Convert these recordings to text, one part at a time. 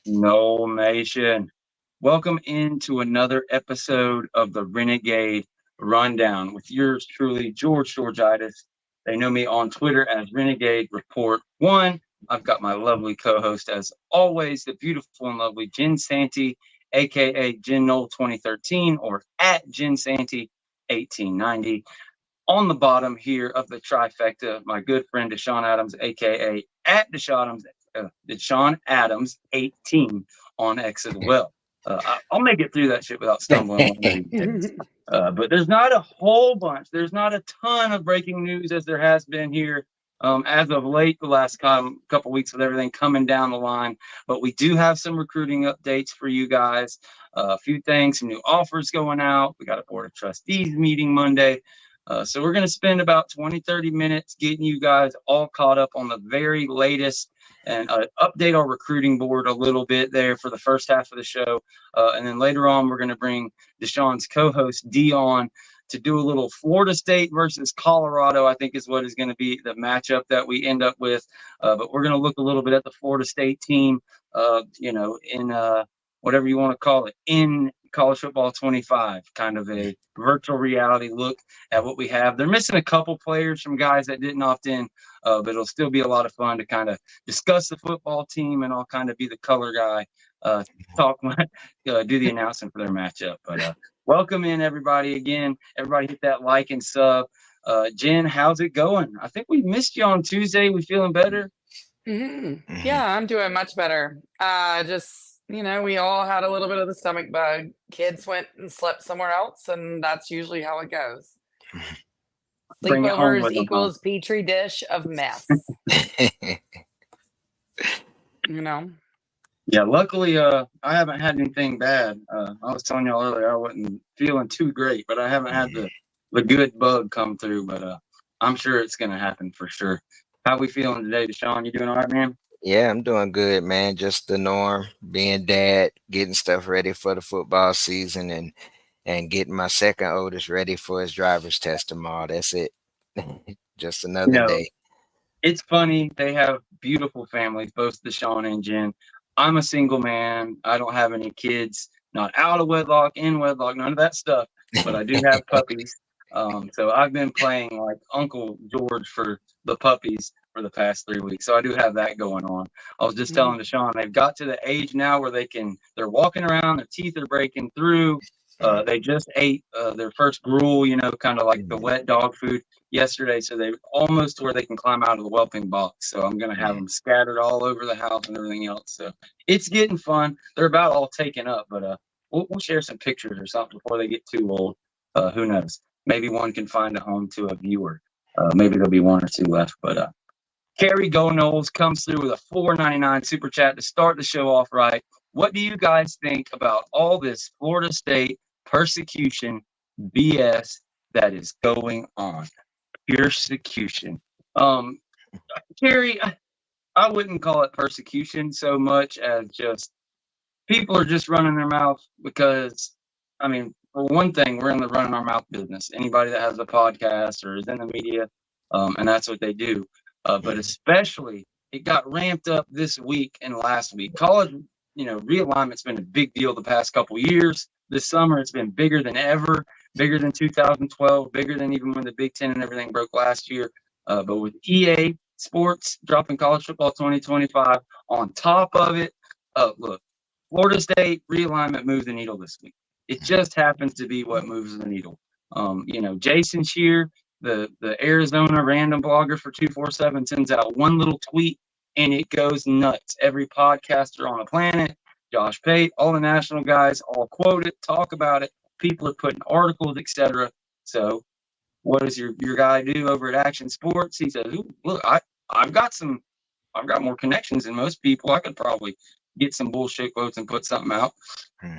No Nation. Welcome into another episode of the Renegade Rundown with yours truly, George Georgitis. They know me on Twitter as Renegade Report 1. I've got my lovely co-host, as always, the beautiful and lovely Jen Santee, a.k.a. Jen Knoll 2013, or at Jen Santee 1890. On the bottom here of the trifecta, my good friend Deshawn Adams, a.k.a. at Deshawn Adams 18 on X as well. I'll make it through that shit without stumbling one of these days. But there's not a whole bunch. There's not a ton of breaking news as there has been here as of late, the last couple weeks with everything coming down the line. But we do have some recruiting updates for you guys. A few things, some new offers going out. We got a board of trustees meeting Monday. So we're going to spend about 20, 30 minutes getting you guys all caught up on the very latest and update our recruiting board a little bit there for the first half of the show. And then later on, we're going to bring Deshawn's co-host Dion to do a little Florida State versus Colorado, I think is what is going to be the matchup that we end up with. But we're going to look a little bit at the Florida State team, in whatever you want to call it, in College Football 25, kind of a virtual reality look at what we have. They're missing a couple players from guys that didn't opt in, but it'll still be a lot of fun to kind of discuss the football team, and I'll kind of be the color guy, do the announcement for their matchup. But welcome in, everybody. Again, everybody hit that like and sub. Jen, how's it going? I think we missed you on Tuesday. We feeling better? Mm-hmm. Yeah, I'm doing much better. We all had a little bit of the stomach bug. Kids went and slept somewhere else, and that's usually how it goes. Sleepovers equals petri dish of mess. Yeah, luckily, I haven't had anything bad. I was telling y'all earlier I wasn't feeling too great, but I haven't had the good bug come through. But I'm sure it's going to happen for sure. How we feeling today, Deshawn? You doing all right, man? Yeah, I'm doing good, man. Just the norm, being dad, getting stuff ready for the football season, and getting my second oldest ready for his driver's test tomorrow. That's it. Just another day. It's funny. They have beautiful families, both Deshawn and Jen. I'm a single man. I don't have any kids, not out of wedlock, in wedlock, none of that stuff. But I do have puppies. So I've been playing like Uncle George for the puppies for the past 3 weeks. So I do have that going on. I was just telling Deshawn, they've got to the age now where they're walking around, their teeth are breaking through. They just ate their first gruel, kind of like the wet dog food yesterday. So they're almost to where they can climb out of the whelping box. So I'm going to have them scattered all over the house and everything else. So it's getting fun. They're about all taken up, but we'll share some pictures or something before they get too old. Who knows? Maybe one can find a home to a viewer. Maybe there'll be one or two left, but Kerry Go Knowles comes through with a $4.99 super chat to start the show off right. What do you guys think about all this Florida State persecution BS that is going on? Persecution. Kerry, I wouldn't call it persecution so much as just people are just running their mouth because, for one thing, we're in the running our mouth business. Anybody that has a podcast or is in the media, and that's what they do. But especially, it got ramped up this week and last week. College, realignment's been a big deal the past couple years. This summer, it's been bigger than ever, bigger than 2012, bigger than even when the Big Ten and everything broke last year. But with EA Sports dropping College Football 2025 on top of it, look, Florida State realignment moved the needle this week. It just happens to be what moves the needle. Jason Shear, the Arizona random blogger for 247, sends out one little tweet and it goes nuts. Every podcaster on the planet, Josh Pate, all the national guys all quote it, talk about it. People are putting articles, etc. So what does your guy do over at Action Sports? He says, look, I've got more connections than most people. I could probably get some bullshit quotes and put something out.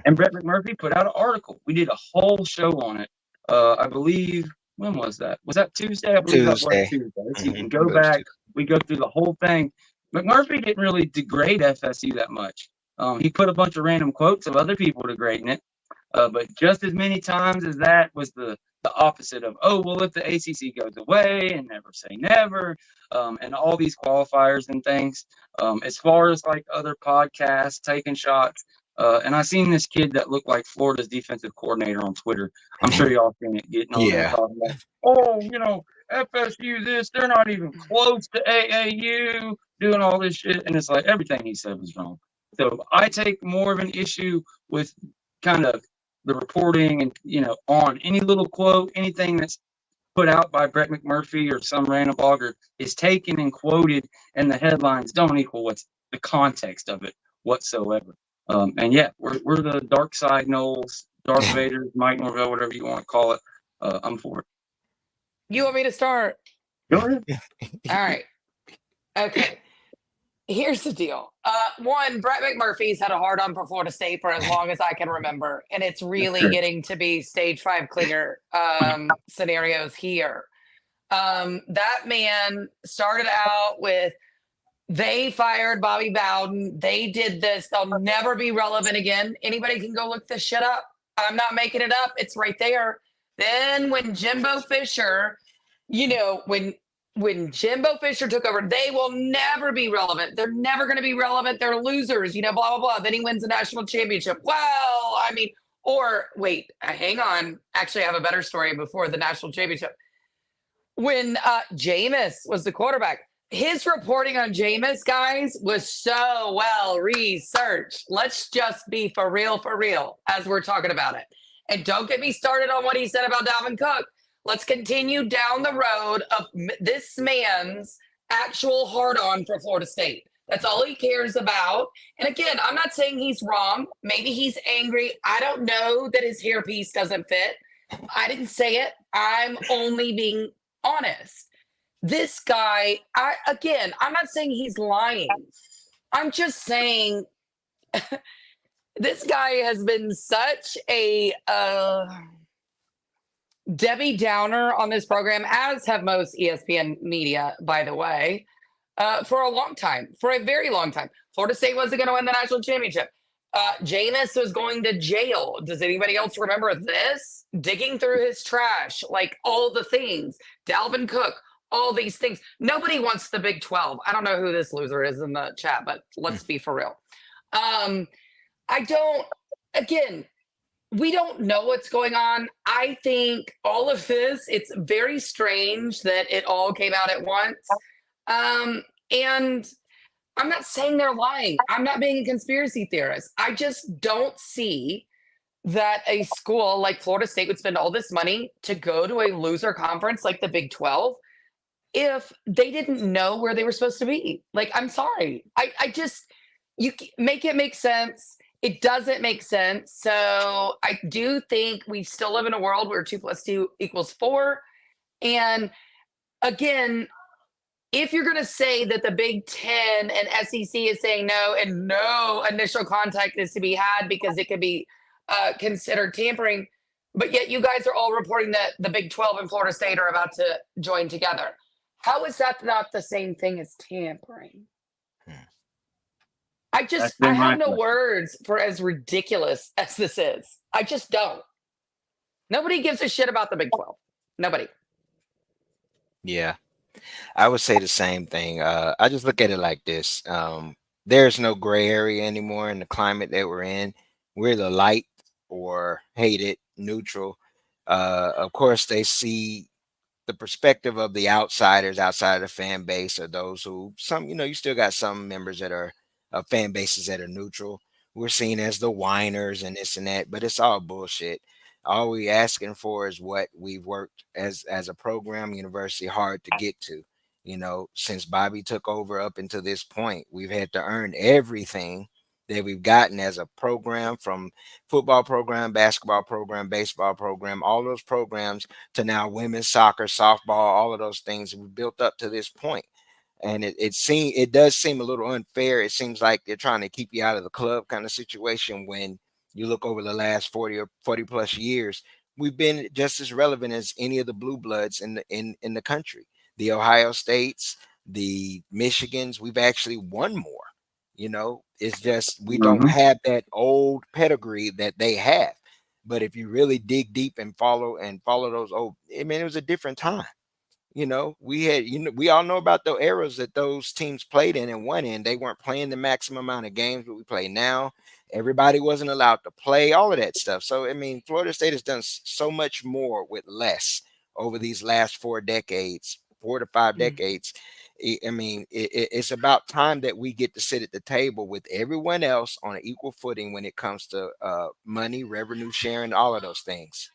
And Brett McMurphy put out an article. We did a whole show on it. I believe, when was that? Was that Tuesday? I believe that was Tuesday. So you can go back. We go through the whole thing. McMurphy didn't really degrade FSU that much. He put a bunch of random quotes of other people degrading it. But just as many times as that was the the opposite of, oh, well, if the ACC goes away and never say never, and all these qualifiers and things. As far as like other podcasts taking shots, and I seen this kid that looked like Florida's defensive coordinator on Twitter. I'm sure y'all seen it, getting on there Yeah. talking about, oh, FSU this, they're not even close to AAU, doing all this shit. And it's like everything he said was wrong. So I take more of an issue with kind of the reporting and, on any little quote, anything that's put out by Brett McMurphy or some random blogger is taken and quoted, and the headlines don't equal what's the context of it whatsoever. And yeah, we're the dark side Knowles, Darth Vader, Mike Norvell, whatever you want to call it. I'm for it. You want me to start? Go ahead. All right. Okay. Here's the deal. One, Brett McMurphy's had a hard-on for Florida State for as long as I can remember, and it's really getting to be stage 5 clinger scenarios here. That man started out with, they fired Bobby Bowden. They did this. They'll never be relevant again. Anybody can go look this shit up. I'm not making it up. It's right there. Then when Jimbo Fisher, when Jimbo Fisher took over, they will never be relevant. They're never going to be relevant. They're losers, blah, blah, blah. Then he wins the national championship. Well, wait, hang on. Actually, I have a better story before the national championship. When Jameis was the quarterback, his reporting on Jameis, guys, was so well researched. Let's just be for real, as we're talking about it. And don't get me started on what he said about Dalvin Cook. Let's continue down the road of this man's actual hard-on for Florida State. That's all he cares about. And again, I'm not saying he's wrong. Maybe he's angry. I don't know that his hairpiece doesn't fit. I didn't say it. I'm only being honest. This guy, I'm not saying he's lying. I'm just saying this guy has been such a Debbie Downer on this program, as have most ESPN media, by the way, for a long time, for a very long time. Florida State wasn't going to win the national championship. Jameis was going to jail. Does anybody else remember this? Digging through his trash, like all the things. Dalvin Cook, all these things. Nobody wants the Big 12. I don't know who this loser is in the chat, but let's be for real. We don't know what's going on. I think all of this, it's very strange that it all came out at once. And I'm not saying they're lying. I'm not being a conspiracy theorist. I just don't see that a school like Florida State would spend all this money to go to a loser conference like the Big 12 if they didn't know where they were supposed to be. Like, I'm sorry. You make it make sense. It doesn't make sense. So I do think we still live in a world where 2 + 2 = 4. And again, if you're going to say that the Big 10 and SEC is saying no, and no initial contact is to be had because it could be considered tampering, but yet you guys are all reporting that the Big 12 and Florida State are about to join together. How is that not the same thing as tampering? I have no words for as ridiculous as this is. I just don't. Nobody gives a shit about the Big 12. Nobody. Yeah, I would say the same thing. I just look at it like this. There's no gray area anymore in the climate that we're in. We're the light or hated, neutral. Of course, they see the perspective of the outsiders outside of the fan base, or those who you still got some members that are fan bases that are neutral. We're seen as the whiners and this and that, but it's all bullshit. All we asking for is what we've worked as a program, university, hard to get to. Since Bobby took over up until this point, we've had to earn everything that we've gotten as a program, from football program, basketball program, baseball program, all those programs, to now women's soccer, softball, all of those things we built up to this point. And it does seem a little unfair. It seems like they're trying to keep you out of the club kind of situation. When you look over the last 40 or 40 plus years, we've been just as relevant as any of the blue bloods in the country. The Ohio States, the Michigans, we've actually won more. It's just we don't have that old pedigree that they have. But if you really dig deep and follow those old, I mean, it was a different time. We had, we all know about the eras that those teams played in and won in. They weren't playing the maximum amount of games that we play now. Everybody wasn't allowed to play, all of that stuff. So, I mean, Florida State has done so much more with less over these last 4 decades, 4 to 5 decades. I mean, it's about time that we get to sit at the table with everyone else on an equal footing when it comes to money, revenue sharing, all of those things.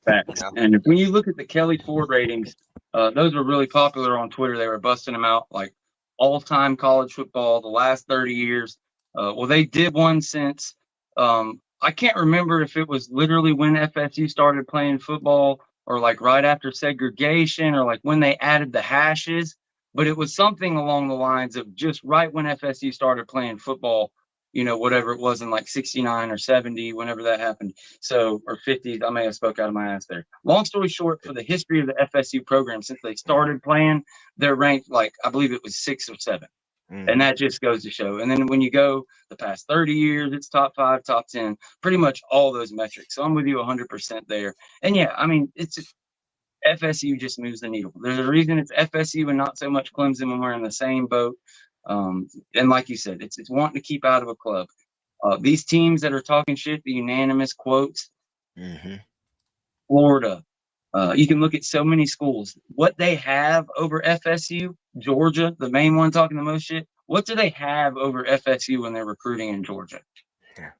Facts. And when you look at the Kelly Ford ratings, those were really popular on Twitter. They were busting them out like all-time college football, the last 30 years. Well, they did one since I can't remember if it was literally when FSU started playing football or like right after segregation or like when they added the hashes, but it was something along the lines of just right when FSU started playing football, whatever it was in like 69 or 70, whenever that happened. So, or 50s, I may have spoke out of my ass there. Long story short, for the history of the FSU program, since they started playing, they're ranked like, I believe it was 6 or 7. And that just goes to show. And then when you go the past 30 years, it's top 5, top 10, pretty much all those metrics. So I'm with you 100% there. And yeah, I mean, it's FSU just moves the needle. There's a reason it's FSU and not so much Clemson when we're in the same boat. And like you said, it's wanting to keep out of a club. These teams that are talking shit, the unanimous quotes, Florida. You can look at so many schools. What they have over FSU, Georgia, the main one talking the most shit. What do they have over FSU when they're recruiting in Georgia? Yeah.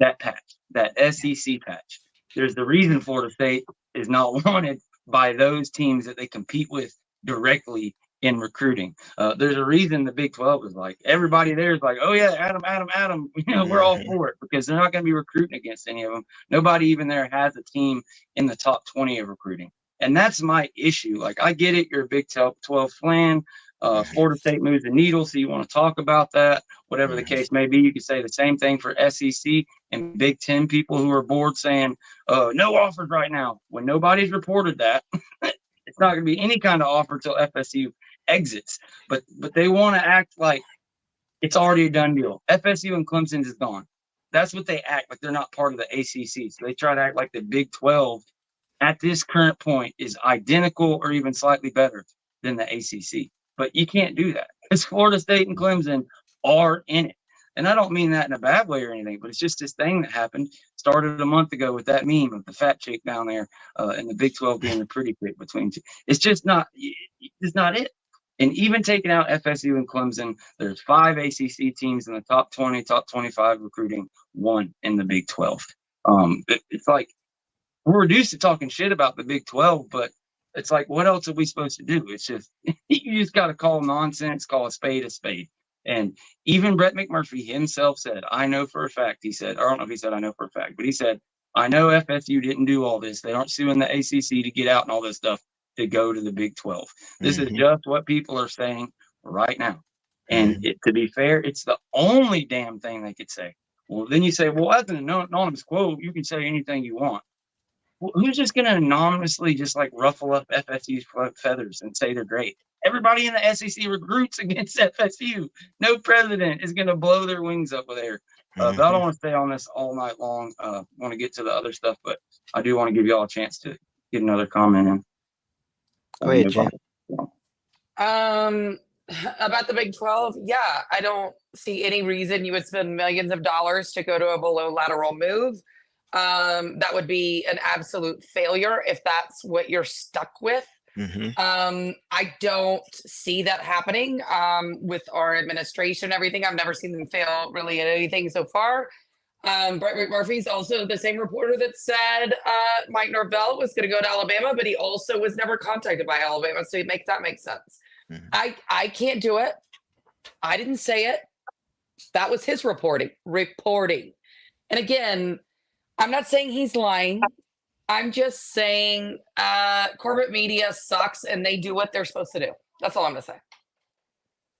That patch, that SEC patch. There's the reason Florida State is not wanted by those teams that they compete with directly in recruiting. There's a reason the Big 12 is like, everybody there is like, oh yeah, Adam, we're all for it, because they're not going to be recruiting against any of them. Nobody even there has a team in the top 20 of recruiting. And that's my issue. Like, I get it. You're a Big 12 fan. Florida State moves the needle, so you want to talk about that. Whatever the case may be, you could say the same thing for SEC and Big 10 people who are bored saying, no offers right now. When nobody's reported that, it's not going to be any kind of offer till FSU exits. But they want to act like it's already a done deal. FSU and Clemson is gone. That's what they act like. They're not part of the ACC. So they try to act like the Big 12 at this current point is identical or even slightly better than the ACC. But you can't do that because Florida State and Clemson are in it. And I don't mean that in a bad way or anything, but it's just this thing that happened, started a month ago with that meme of the fat chick down there and the Big 12 being the pretty chick between two. It's just not it. And even taking out FSU and Clemson, there's 5 ACC teams in the top 20, top 25 recruiting, 1 in the Big 12. It's like we're reduced to talking shit about the Big 12, but it's like, what else are we supposed to do? It's just, you just got to call nonsense, call a spade a spade. And even Brett McMurphy himself said, I know for a fact, he said, I don't know if he said I know for a fact, but he said, I know FSU didn't do all this. They aren't suing the ACC to get out and all this stuff to go to the Big 12. This is just what people are saying right now. And to be fair, it's the only damn thing they could say. Well, then you say, well, as an anonymous quote, you can say anything you want. Well, who's just going to anonymously just like ruffle up FSU's feathers and say they're great? Everybody in the SEC recruits against FSU. No president is going to blow their wings up with air. But I don't want to stay on this all night long. I want to get to the other stuff, but I do want to give y'all a chance to get another comment in. Go ahead, Jen. About the Big 12, yeah, I don't see any reason you would spend millions of dollars to go to a below lateral move. That would be an absolute failure if that's what you're stuck with. I don't see that happening with our administration and everything. I've never seen them fail really at anything so far. Brett McMurphy's also the same reporter that said Mike Norvell was going to go to Alabama, but he also was never contacted by Alabama. So that makes sense. I can't do it. I didn't say it. That was his reporting. And again, I'm not saying he's lying. I'm just saying corporate media sucks and they do what they're supposed to do. That's all I'm going to say.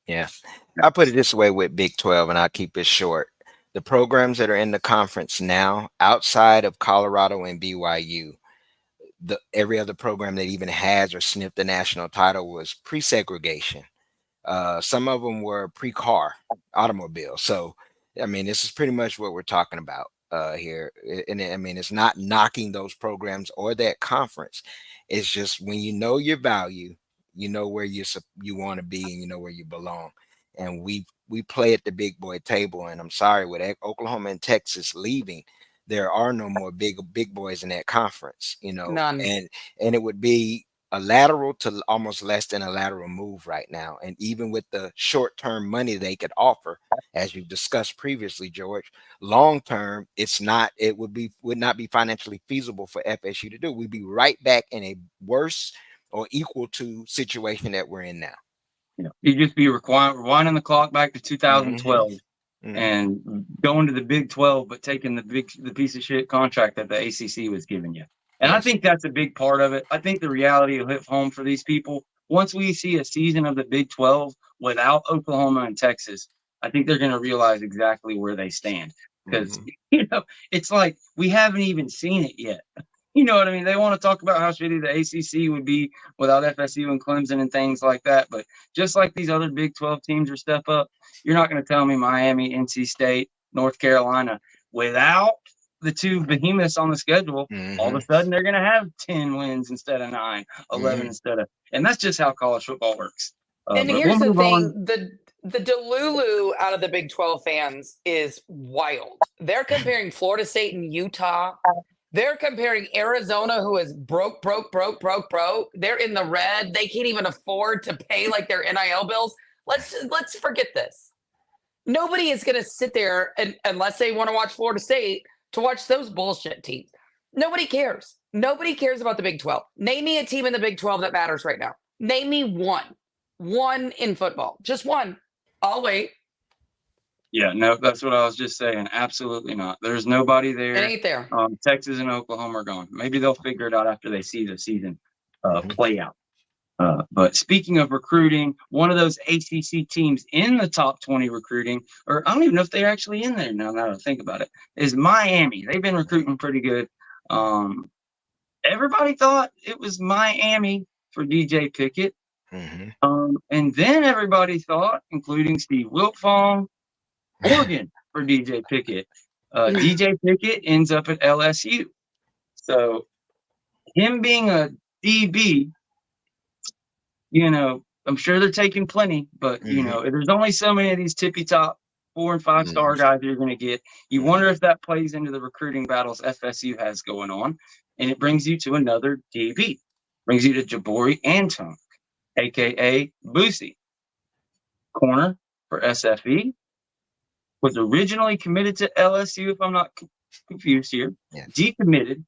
Yeah. I'll put it this way with Big 12, and I'll keep it short. The programs that are in the conference now, outside of Colorado and BYU, every other program that even has or sniffed the national title was pre-segregation. Some of them were pre-car, automobile. So, I mean, this is pretty much what we're talking about. here. And I mean, it's not knocking those programs or that conference. It's just when you know your value, you know where you want to be, and you know where you belong. And we play at the big boy table. And I'm sorry, with Oklahoma and Texas leaving, there are no more big boys in that conference. None. And it would be a lateral to almost less than a lateral move right now. And even with the short-term money they could offer, as you discussed previously, George, long term, it would not be financially feasible for FSU to do. We'd be right back in a worse or equal to situation that we're in now. You'd just be rewinding the clock back to 2012 Mhm. and going to the Big 12, but taking the piece of shit contract that the ACC was giving you. And I Yes. think that's a big part of it. I think the reality will hit home for these people. Once we see a season of the Big 12 without Oklahoma and Texas, I think they're going to realize exactly where they stand. Because, it's like we haven't even seen it yet. You know what I mean? They want to talk about how shitty the ACC would be without FSU and Clemson and things like that. But just like these other Big 12 teams are step up, you're not going to tell me Miami, NC State, North Carolina, without the two behemoths on the schedule, all of a sudden they're going to have 10 wins instead of 9, 11 instead of. And that's just how college football works. And But here's we'll the move thing, on. the Delulu out of the Big 12 fans is wild. They're comparing Florida State and Utah. They're comparing Arizona, who is broke. They're in the red. They can't even afford to pay like their NIL bills. Let's forget this. Nobody is going to sit there unless they want to watch Florida State to watch those bullshit teams. Nobody cares. Nobody cares about the Big 12. Name me a team in the Big 12 that matters right now. Name me one in football, just one. I'll wait. Yeah, no, that's what I was just saying. Absolutely not. There's nobody there. It ain't there. Texas and Oklahoma are gone. Maybe they'll figure it out after they see the season play out. But speaking of recruiting, one of those ACC teams in the top 20 recruiting, or I don't even know if they're actually in there now that I think about it, is Miami. They've been recruiting pretty good. Everybody thought it was Miami for DJ Pickett. And then everybody thought, including Steve Wiltfong, Oregon for DJ Pickett. DJ Pickett ends up at LSU. So him being a DB, I'm sure they're taking plenty, but there's only so many of these tippy top 4 and 5 star guys you're going to get. You wonder if that plays into the recruiting battles FSU has going on, and it brings you to another DB. Brings you to Jabari Anton, aka Boosie, corner for SFE. Was originally committed to LSU, if I'm not confused here. Yes. Decommitted,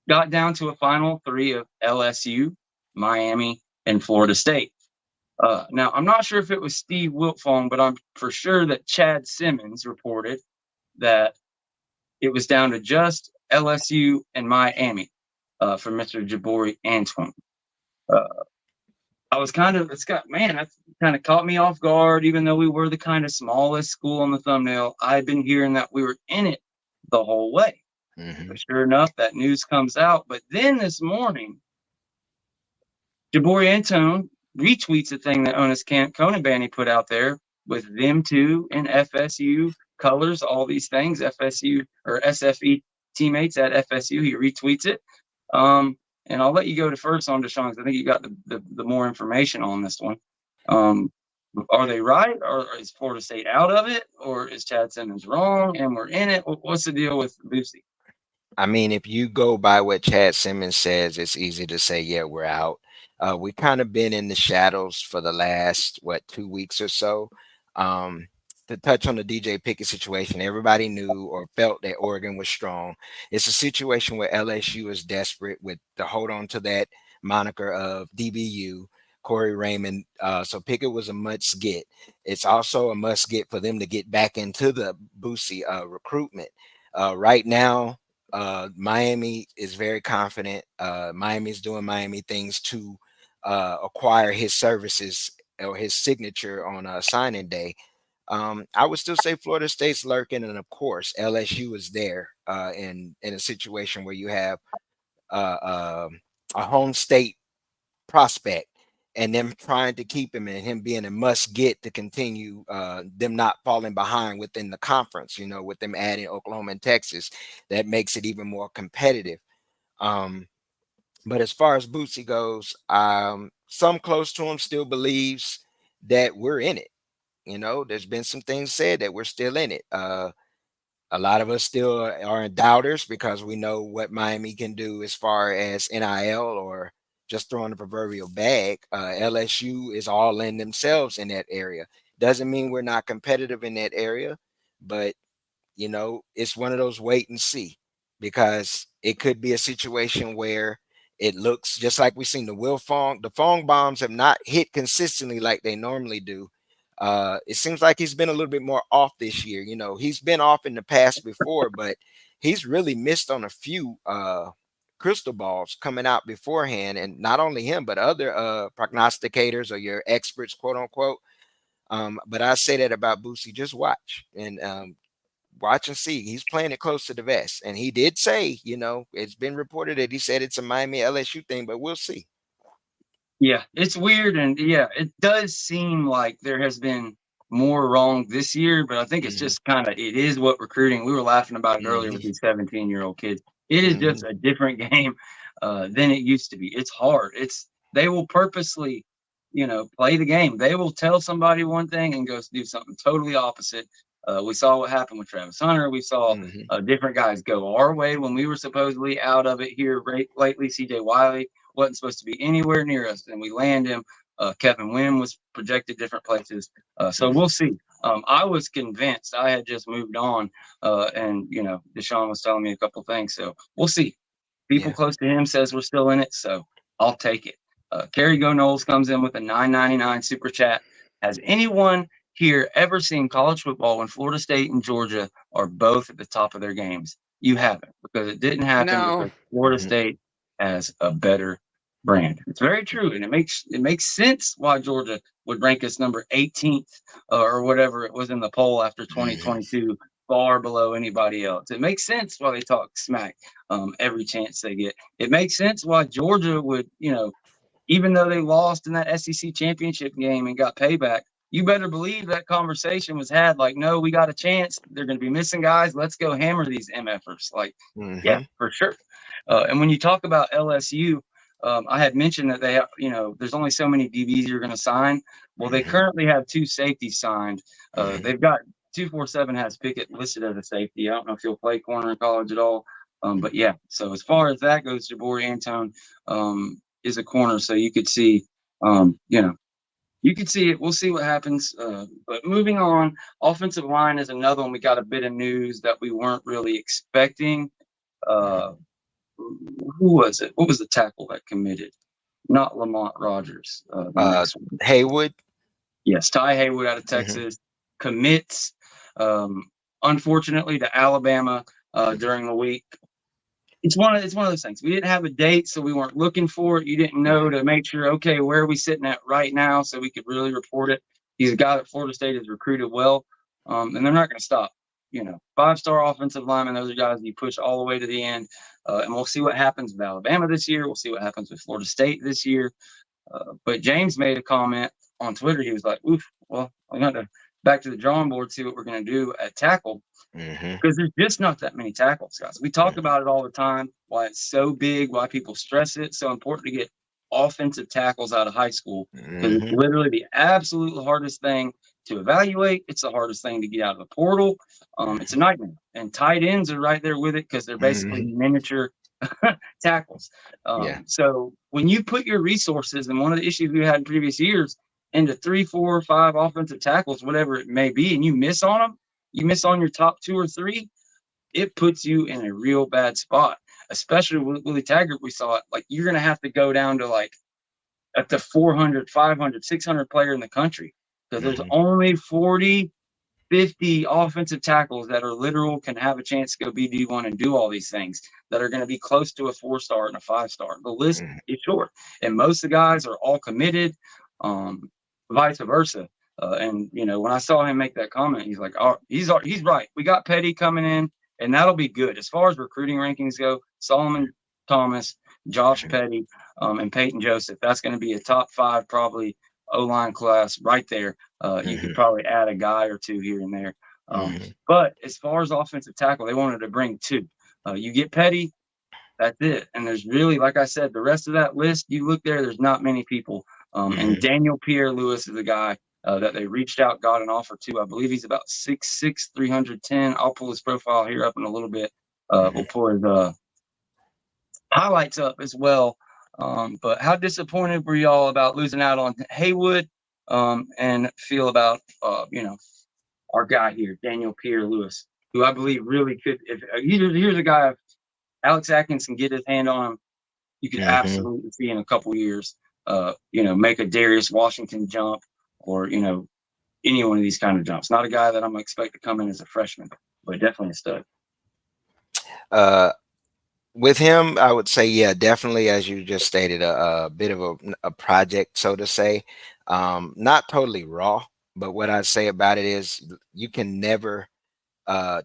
got down to a final 3 of LSU, Miami, and Florida State. Now, I'm not sure if it was Steve Wiltfong, but I'm for sure that Chad Simmons reported that it was down to just LSU and Miami for Mr. Jabari Antoine. That kind of caught me off guard, even though we were the kind of smallest school on the thumbnail. I've been hearing that we were in it the whole way. But sure enough, that news comes out. But then this morning, Jabari Antoine retweets a thing that Onis Conabani put out there with them two and FSU colors, all these things, FSU or SFE teammates at FSU. He retweets it. And I'll let you go to first on Deshawn, because I think you got the more information on this one. Are they right, or is Florida State out of it, or is Chad Simmons wrong and we're in it? What's the deal with Boosie? I mean, if you go by what Chad Simmons says, it's easy to say, yeah, we're out. We kind of been in the shadows for the last, 2 weeks or so. To touch on the DJ Pickett situation, everybody knew or felt that Oregon was strong. It's a situation where LSU is desperate to hold on to that moniker of DBU, Corey Raymond. So Pickett was a must get. It's also a must get for them to get back into the Boosie recruitment. Right now, Miami is very confident. Miami's doing Miami things to acquire his services or his signature on signing day. I would still say Florida State's lurking, and of course LSU is there in a situation where you have a home state prospect and them trying to keep him and him being a must get to continue them not falling behind within the conference, with them adding Oklahoma and Texas, that makes it even more competitive. But as far as Bootsy goes, some close to him still believes that we're in it. There's been some things said that we're still in it. A lot of us still are in doubters because we know what Miami can do as far as NIL or just throwing the proverbial bag. LSU is all in themselves in that area. Doesn't mean we're not competitive in that area, but it's one of those wait and see, because it could be a situation where it looks just like we've seen the Fong bombs have not hit consistently like they normally do. It seems like he's been a little bit more off this year. He's been off in the past before, but he's really missed on a few crystal balls coming out beforehand. And not only him, but other prognosticators or your experts, quote unquote. But I say that about Boosie, just watch and watch and see. He's playing it close to the vest. And he did say, it's been reported that he said it's a Miami LSU thing, but we'll see. Yeah, it's weird. And yeah, it does seem like there has been more wrong this year, but I think it's just it is what recruiting. We were laughing about it earlier with these 17-year-old kids. It is just a different game than it used to be. It's hard. They will purposely, play the game. They will tell somebody one thing and go do something totally opposite. We saw what happened with Travis Hunter. We saw different guys go our way when we were supposedly out of it here lately. CJ Wiley wasn't supposed to be anywhere near us, and we land him. Kevin Wynn was projected different places. So we'll see. I was convinced I had just moved on, and Deshawn was telling me a couple things. So we'll see. People close to him says we're still in it, so I'll take it. Kerry Go Knowles comes in with a $9.99 super chat. Has anyone here ever seen college football when Florida State and Georgia are both at the top of their games? You haven't, because it didn't happen. No. Because Florida State has a better brand. It's very true, and it makes sense why Georgia would rank us number 18th or whatever it was in the poll after 2022, far below anybody else. It makes sense why they talk smack every chance they get. It makes sense why Georgia would, even though they lost in that SEC championship game and got payback, you better believe that conversation was had like, no, we got a chance. They're going to be missing guys. Let's go hammer these MFers. Yeah, for sure. And when you talk about LSU, I had mentioned that they, there's only so many DBs you're going to sign. Well, they currently have 2 safeties signed. They've got 247 has Pickett listed as a safety. I don't know if he'll play corner in college at all. But yeah, so as far as that goes, Jabari Antone is a corner. So you could see, you could see it. We'll see what happens. But moving on, offensive line is another one. We got a bit of news that we weren't really expecting. Who was it? What was the tackle that committed? Not Lamont Rogers. Haywood. Yes, Ty Haywood out of Texas commits, unfortunately, to Alabama during the week. It's one of those things. We didn't have a date, so we weren't looking for it. You didn't know to make sure, okay, where are we sitting at right now so we could really report it. He's a guy that Florida State has recruited well, and they're not going to stop. 5-star offensive linemen, those are guys you push all the way to the end. And we'll see what happens with Alabama this year. We'll see what happens with Florida State this year. But James made a comment on Twitter. He was like, oof, well, I'm going to back to the drawing board, see what we're going to do at tackle. Because there's just not that many tackles, guys. We talk about it all the time, why it's so big, why people stress it. It's so important to get offensive tackles out of high school, because it's literally the absolute hardest thing to evaluate. It's the hardest thing to get out of the portal. It's a nightmare. And tight ends are right there with it, because they're basically miniature tackles. So when you put your resources, and one of the issues we had in previous years, into 3, 4, 5 offensive tackles, whatever it may be, and you miss on them, you miss on your top 2 or 3, it puts you in a real bad spot. Especially with Willie Taggart, we saw it. Like, you're going to have to go down to at the 400, 500, 600 player in the country, because there's only 40, 50 offensive tackles that are literal, can have a chance to go be D1 and do all these things, that are going to be close to a 4-star and a 5-star. The list is short, and most of the guys are all committed, vice versa. And when I saw him make that comment, he's like, oh, he's right. We got Petty coming in, and that'll be good. As far as recruiting rankings go, Solomon Thomas Josh Petty, and Peyton Joseph. That's going to be a top 5 probably O-line class right there. You could probably add a guy or two here and there. But as far as offensive tackle, they wanted to bring 2. You get Petty, that's it. And there's really, like I said, the rest of that list, you look there, there's not many people. And Daniel Pierre-Louis is the guy that they reached out, got an offer to. I believe he's about 6'6", 310. I'll pull his profile here up in a little bit. We'll pull his highlights up as well. But how disappointed were y'all about losing out on Haywood, and feel about, our guy here, Daniel Pierre-Louis, who I believe really could, if here's a guy, if Alex Atkins can get his hand on him, you could absolutely see in a couple years, make a Darius Washington jump, or, any one of these kind of jumps. Not a guy that I'm going to expect to come in as a freshman, but definitely a stud. With him, I would say, yeah, definitely, as you just stated, a bit of a project, so to say. Not totally raw, but what I'd say about it is you can never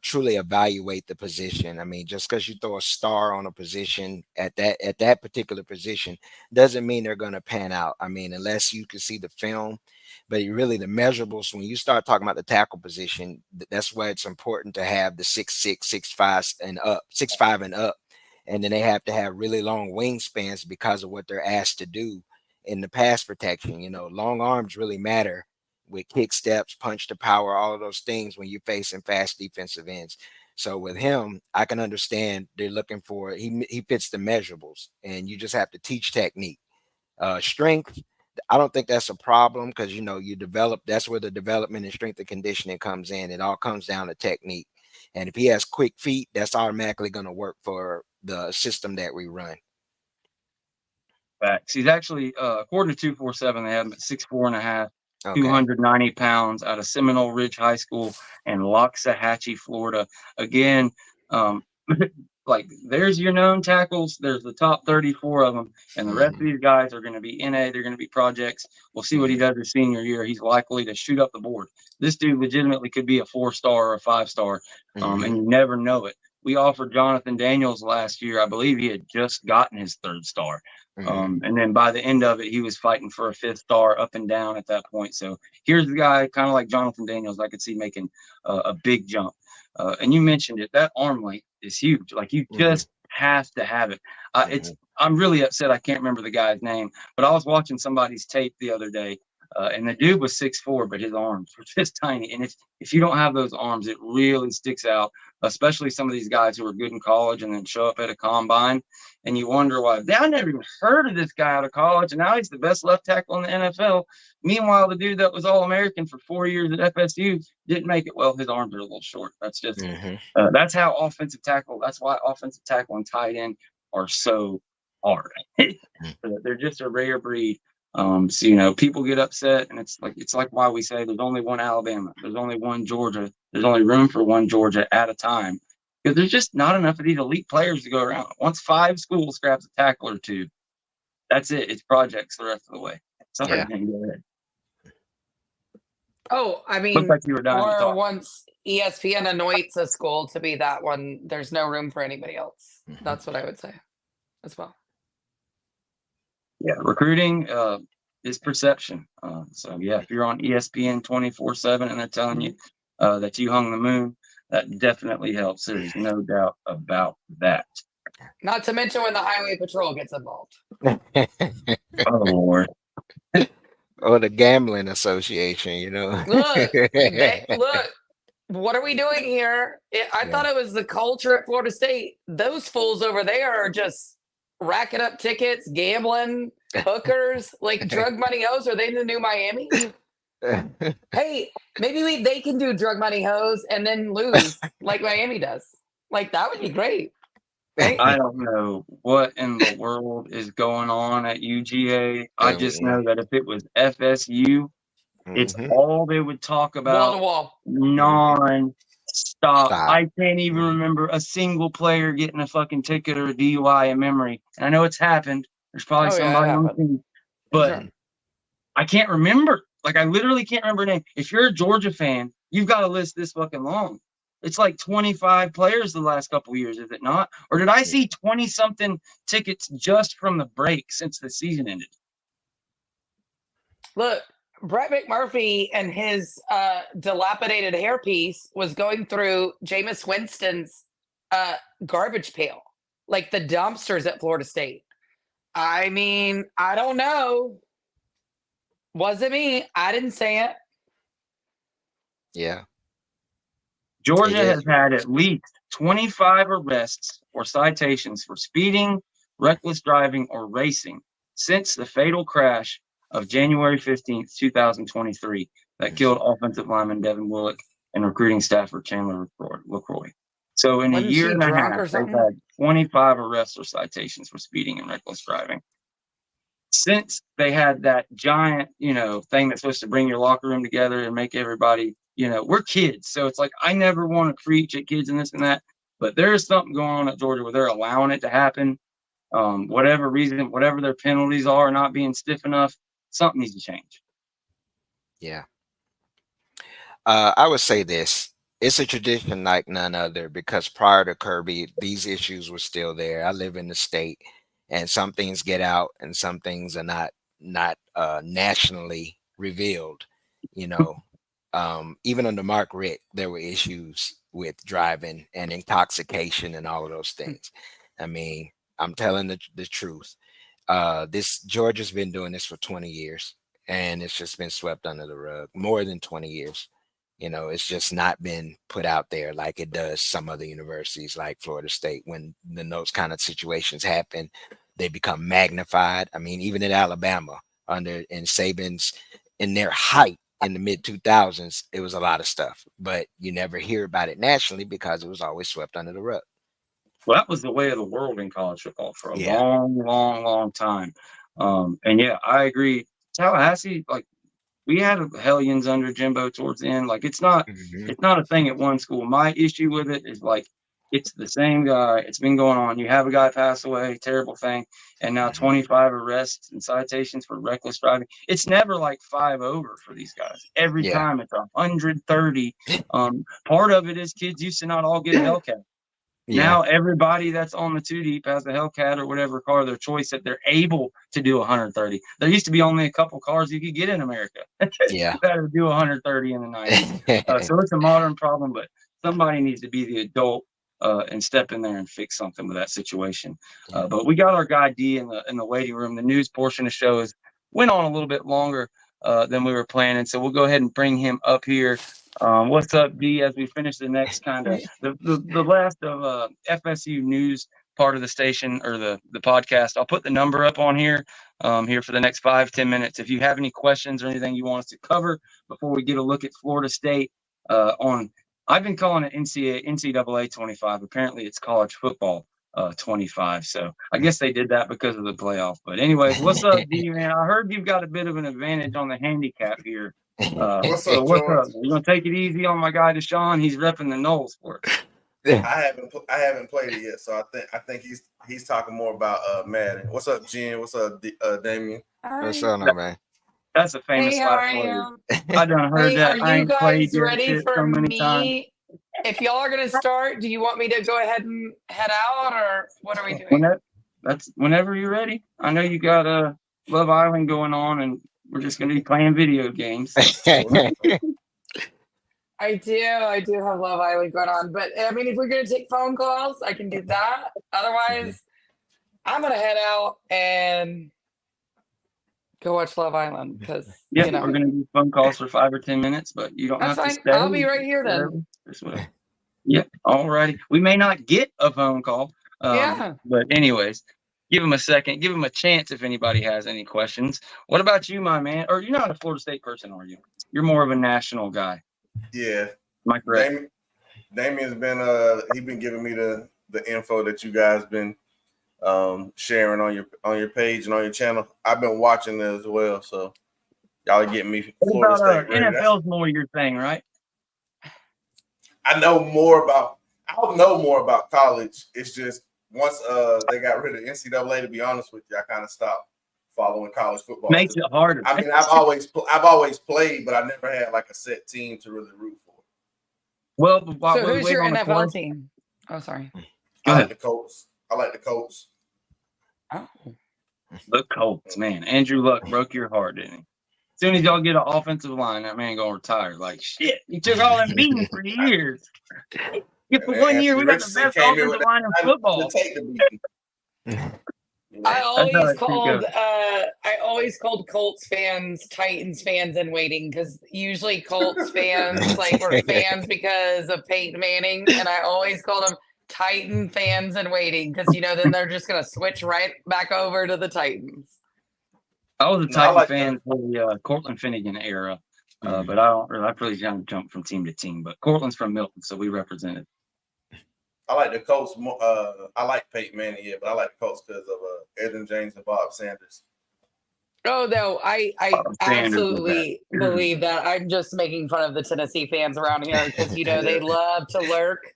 truly evaluate the position. I mean, just because you throw a star on a position at that particular position doesn't mean they're going to pan out. I mean, unless you can see the film. But really, the measurables, when you start talking about the tackle position, that's why it's important to have the 6'6", 6'5", and up, 6'5" and up. And then they have to have really long wingspans because of what they're asked to do in the pass protection. Long arms really matter with kick steps, punch to power, all of those things when you're facing fast defensive ends. So with him, I can understand they're looking for, he fits the measurables, and you just have to teach technique. Strength, I don't think that's a problem, because you develop, that's where the development and strength and conditioning comes in. It all comes down to technique. And if he has quick feet, that's automatically going to work for the system that we run. Facts. He's actually, according to 247, they have him at 6'4.5", 290 pounds, out of Seminole Ridge High School in Loxahatchee, Florida. Again, like, there's your known tackles. There's the top 34 of them, and the rest of these guys are going to be NA. They're going to be projects. We'll see what he does his senior year. He's likely to shoot up the board. This dude legitimately could be a 4-star or a 5-star, and you never know it. We offered Jonathan Daniels last year. I believe he had just gotten his 3rd star. And then by the end of it, he was fighting for a 5th star, up and down at that point. So here's the guy, kind of like Jonathan Daniels, I could see making a big jump. And you mentioned it, that arm length is huge. Like, you just have to have it. I'm really upset I can't remember the guy's name, but I was watching somebody's tape the other day, and the dude was 6'4", but his arms were just tiny. And if you don't have those arms, it really sticks out, especially some of these guys who are good in college and then show up at a combine, and you wonder why. I never even heard of this guy out of college, and now he's the best left tackle in the NFL. Meanwhile, the dude that was All-American for 4 years at FSU didn't make it. Well, his arms are a little short. That's just that's how offensive tackle. That's why offensive tackle and tight end are so hard. They're just a rare breed. So, people get upset, and it's like why we say there's only one Alabama, there's only one Georgia, there's only room for one Georgia at a time, because there's just not enough of these elite players to go around. Once 5 schools scraps a tackle or 2, that's it. It's projects the rest of the way. Sorry, man, go ahead. Oh, I mean, Looks like you were dying to or talk. once ESPN anoints a school to be that one, there's no room for anybody else. That's what I would say as well. Yeah, recruiting is perception. So yeah, if you're on ESPN 24/7 and they're telling you that you hung the moon, that definitely helps. There's no doubt about that. Not to mention when the Highway Patrol gets involved. Oh Lord. Or the gambling association, Look, what are we doing here? I thought it was the culture at Florida State. Those fools over there are just racking up tickets, gambling, hookers, like drug money hoes. Are they the new Miami? Hey, maybe they can do drug money hoes and then lose like Miami does. Like, that would be great. Right? I don't know what in the world is going on at UGA. I just know that if it was FSU, it's all they would talk about. Wall to wall. Non-stop. I can't even remember a single player getting a fucking ticket or a DUI in memory. And I know it's happened. There's probably somebody on the team. But I can't remember. Like, I literally can't remember a name. If you're a Georgia fan, you've got a list this fucking long. It's like 25 players the last couple of years, is it not? Or did I see 20-something tickets just from the break since the season ended? Look, Brett McMurphy and his dilapidated hairpiece was going through Jameis Winston's garbage pail, like the dumpsters at Florida State. I mean, I don't know. Wasn't me. I didn't say it. Yeah. Georgia has had at least 25 arrests or citations for speeding, reckless driving, or racing since the fatal crash of January 15th, 2023, that killed offensive lineman Devin Willock and recruiting staffer Chandler LaCroix. So in Wasn't a year she and a drunk or half, they've something? had 25 arrests or citations for speeding and reckless driving. Since they had that giant, thing that's supposed to bring your locker room together and make everybody, we're kids. So it's like, I never want to preach at kids and this and that, but there's something going on at Georgia where they're allowing it to happen. Whatever reason, whatever their penalties are, not being stiff enough, something needs to change. Yeah. I would say this. It's a tradition like none other because prior to Kirby, these issues were still there. I live in the state, and some things get out and some things are not nationally revealed. Even under Mark Richt, there were issues with driving and intoxication and all of those things. I mean, I'm telling the truth. This Georgia's been doing this for 20 years, and it's just been swept under the rug. More than 20 years. It's just not been put out there like it does some other universities like Florida State. When those kind of situations happen, they become magnified. I mean, even in Alabama, in Saban's, in their height in the mid 2000s, it was a lot of stuff, but you never hear about it nationally because it was always swept under the rug. Well, that was the way of the world in college football for a Yeah. long time. And yeah, I agree. Tallahassee, like, we had hellions under Jimbo towards the end. Like, it's not a thing at one school. My issue with it is, like, it's the same guy. It's been going on. You have a guy pass away, terrible thing, and now 25 arrests and citations for reckless driving. It's never like 5 over for these guys. Every time it's 130. Part of it is kids used to not all get a Hellcat. Yeah. Now everybody that's on the 2 deep has a Hellcat or whatever car of their choice that they're able to do 130. There used to be only a couple cars you could get in America that would do 130 in the 90s. So it's a modern problem, but somebody needs to be the adult and step in there and fix something with that situation. But we got our guy D in the waiting room. The news portion of the show went on a little bit longer than we were planning, so we'll go ahead and bring him up here. What's up, D? As we finish the next kind of the last of FSU news part of the station or the podcast, I'll put the number up on here for the next 5-10 minutes. If you have any questions or anything you want us to cover before we get a look at Florida State I've been calling it NCAA 25. Apparently, it's college football 25. So I guess they did that because of the playoff. But anyways, what's up, D, man? I heard you've got a bit of an advantage on the handicap here. What's so up, what's George? up? You gonna take it easy on my guy Deshawn? He's repping the Knowles for us. I haven't played it yet, so I think he's talking more about Madden. What's up, Jen? What's up, Damien? What's up, man? That's a famous Hey, how last are word. you? I done heard Hey, that. are I you ain't played guys ready shit for so many times. me? If y'all are gonna start, do you want me to go ahead and head out, or what are we doing? Whenever you're ready. I know you got Love Island going on, and we're just gonna be playing video games. I do have Love Island going on, but I mean, if we're gonna take phone calls, I can do that. Otherwise, I'm gonna head out and go watch Love Island because we're gonna do phone calls for 5 or 10 minutes, but you don't that's have to fine. stay. I'll be right here then. Yeah, all righty. We may not get a phone call. But anyways, give them a second. Give them a chance if anybody has any questions. What about you, my man? Or you're not a Florida State person, are you? You're more of a national guy. Yeah. Am I correct? Damien's been giving me the info that you guys been sharing on your page and on your channel. I've been watching it as well, so y'all are getting me Florida State ready. NFL's more your thing, right? I know more about college. It's just once they got rid of NCAA, to be honest with you, I kind of stopped following college football. Makes it harder. I mean, I've always played, but I never had like a set team to really root for. Well, while So we who's wait your on the NFL question, team? Oh, sorry. Go I ahead. like the Colts. I like the Colts. Oh. The Colts, man. Andrew Luck broke your heart, didn't he? As soon as y'all get an offensive line, that man gonna retire. Like shit, he took all them beatings for years. Get for 1 year, we got the Richardson best came in offensive with line in to football. take the beating. I That's how always it should called go. I always called Colts fans Titans fans in waiting, because usually Colts fans were fans because of Peyton Manning, and I always called them Titan fans in waiting, because then they're just gonna switch right back over to the Titans. I was a No, I Titan like fan for the Cortland Finnegan era, Mhm. but I really kind of jumped from team to team. But Cortland's from Milton, so we represented. I like the Colts more. I like Peyton Manning, yeah, but I like the Colts because of Edwin James and Bob Sanders. Oh no, I Sanders was absolutely that. believe that. I'm just making fun of the Tennessee fans around here, because they love to lurk,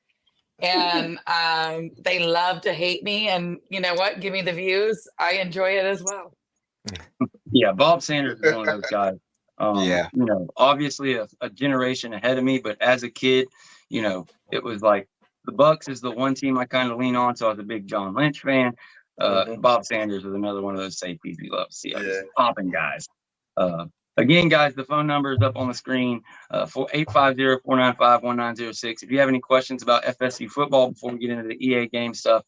and they love to hate me. And you know what? Give me the views. I enjoy it as well. Yeah, Bob Sanders is one of those guys. Yeah. Obviously a generation ahead of me, but as a kid, it was like the Bucks is the one team I kind of lean on. So I was a big John Lynch fan. Bob Sanders was another one of those safeties we love to see. Just popping guys. Again, guys, the phone number is up on the screen, 850-495-1906. If you have any questions about FSU football before we get into the EA game stuff,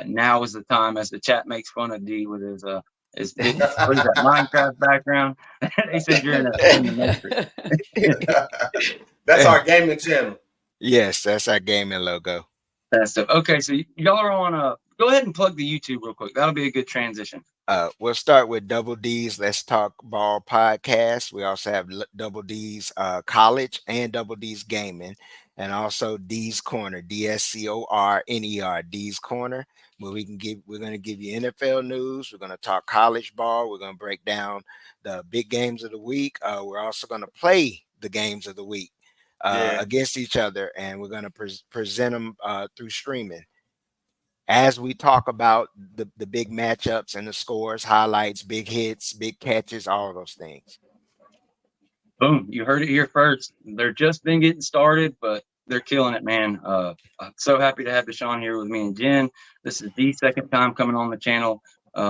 now is the time, as the chat makes fun of D with his big, what is that, Minecraft background. They said you're in the Matrix. That's our gaming channel. Yes, that's our gaming logo. That stuff. Okay, so y'all are on go ahead and plug the YouTube real quick. That'll be a good transition. We'll start with Double D's Let's Talk Ball podcast. We also have Double D's College and Double D's Gaming, and also D's Corner, DSCORNER, D's Corner, where we're going to give you NFL news. We're going to talk college ball. We're going to break down the big games of the week. We're also going to play the games of the week against each other, and we're going to present them through streaming. As we talk about the big matchups and the scores, highlights, big hits, big catches, all of those things. Boom. You heard it here first. They're just been getting started, but they're killing it, man. I'm so happy to have Deshawn here with me and Jen. This is the second time coming on the channel.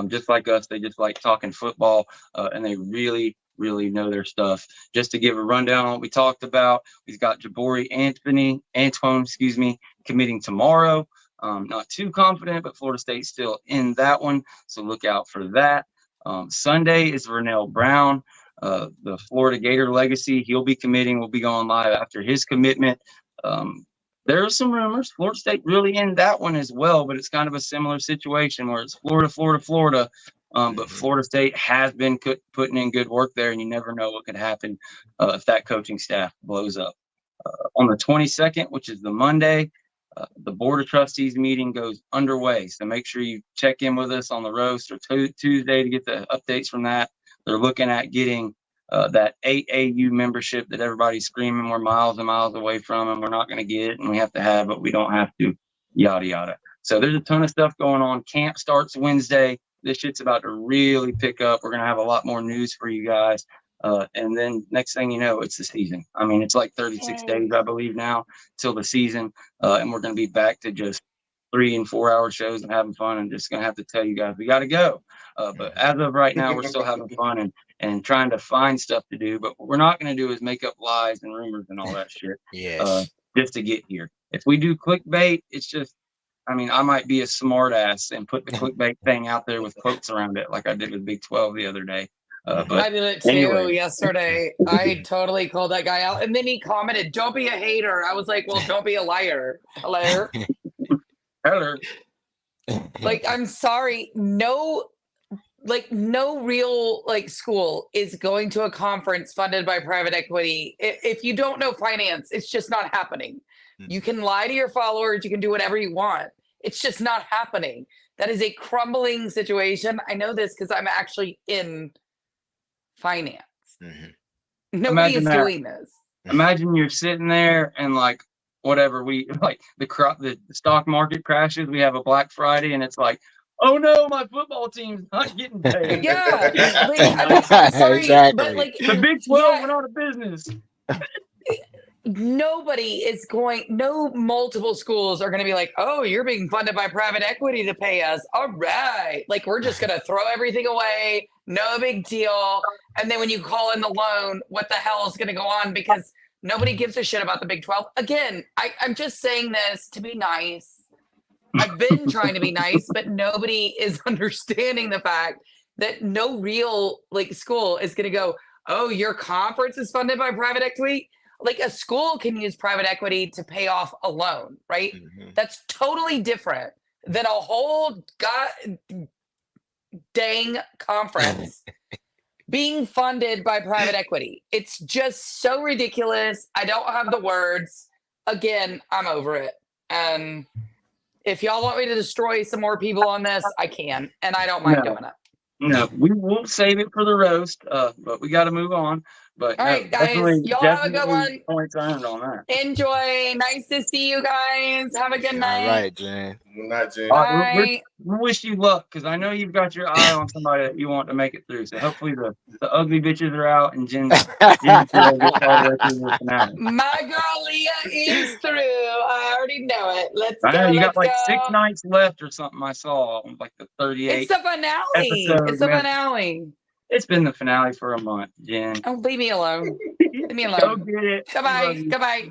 Just like us, they just like talking football, and they really, really know their stuff. Just to give a rundown on what we talked about, we've got Jabari Antoine, committing tomorrow. Not too confident, but Florida State's still in that one, so look out for that. Sunday is Vernell Brown, the Florida Gator legacy. He'll be committing. We'll be going live after his commitment. There are some rumors Florida State really in that one as well, but it's kind of a similar situation where it's Florida. But Florida State has been putting in good work there, and you never know what could happen if that coaching staff blows up. On the 22nd, which is the Monday, the Board of Trustees meeting goes underway. So make sure you check in with us on the roast or Tuesday to get the updates from that. They're looking at getting that 8AU membership that everybody's screaming we're miles and miles away from, and we're not going to get, and we have to have, but we don't have to, yada, yada. So there's a ton of stuff going on. Camp starts Wednesday. This shit's about to really pick up. We're going to have a lot more news for you guys. And then next thing you know, it's the season. I mean, it's like 36 days, I believe now, till the season. And we're going to be back to just 3 and 4 hour shows and having fun. And just going to have to tell you guys, we got to go. But as of right now, we're still having fun and trying to find stuff to do. But what we're not going to do is make up lies and rumors and all that shit. Yes. Just to get here. If we do clickbait, it's just, I mean, I might be a smart ass and put the clickbait thing out there with quotes around it, like I did with Big 12 the other day. But I did it too anyway. yesterday. I totally called that guy out. And then he commented, "Don't be a hater." I was like, well, don't be a liar. Hello. Hello. Like, I'm sorry. No real school is going to a conference funded by private equity. If you don't know finance, it's just not happening. You can lie to your followers. You can do whatever you want. It's just not happening. That is a crumbling situation. I know this because I'm actually in finance. Nobody is doing this. Imagine you're sitting there and the stock market crashes. We have a Black Friday and it's like, oh no, my football team's not getting paid. Yeah, I'm sorry, exactly. but the Big 12 went out of business. no multiple schools are going to be like, oh, you're being funded by private equity to pay us. All right. Like, we're just going to throw everything away. No big deal. And then when you call in the loan, what the hell is going to go on? Because nobody gives a shit about the Big 12. Again, I'm just saying this to be nice. I've been trying to be nice, but nobody is understanding the fact that no real school is going to go, oh, your conference is funded by private equity. Like, a school can use private equity to pay off a loan, right? Mm-hmm. That's totally different than a whole dang conference being funded by private equity. It's just so ridiculous. I don't have the words. Again, I'm over it. And if y'all want me to destroy some more people on this, I can, and I don't mind doing it. No, we won't save it for the roast, but we got to move on. But all right, guys, y'all have a good one. Points earned on that. Enjoy. Nice to see you guys. Have a good night. All right, Jen. Good night, Jen. We wish you luck because I know you've got your eye on somebody that you want to make it through. So hopefully the ugly bitches are out and Jen's all the way through the finale. My girl Leah is through. I already know it. Let's go. I know you got like go. 6 nights left or something. I saw like the 38. It's the finale. Episode, it's the finale. It's been the finale for a month, Jen. Oh, leave me alone. Leave me alone. Go get it. Goodbye. Goodbye.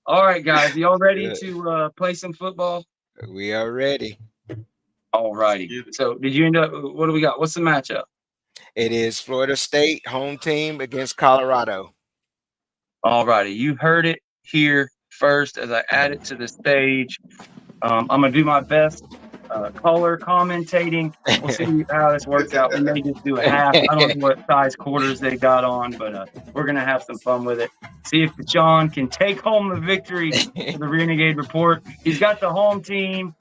All right, guys. Y'all ready to play some football? We are ready. All righty. So did you end up, what do we got? What's the matchup? It is Florida State home team against Colorado. All righty. You heard it here first as I add it to the stage. I'm going to do my best. Color commentating. We'll see how this works out. We may just do a half. I don't know what size quarters they got on, but we're going to have some fun with it. See if Deshawn can take home the victory for the Renegade Report. He's got the home team.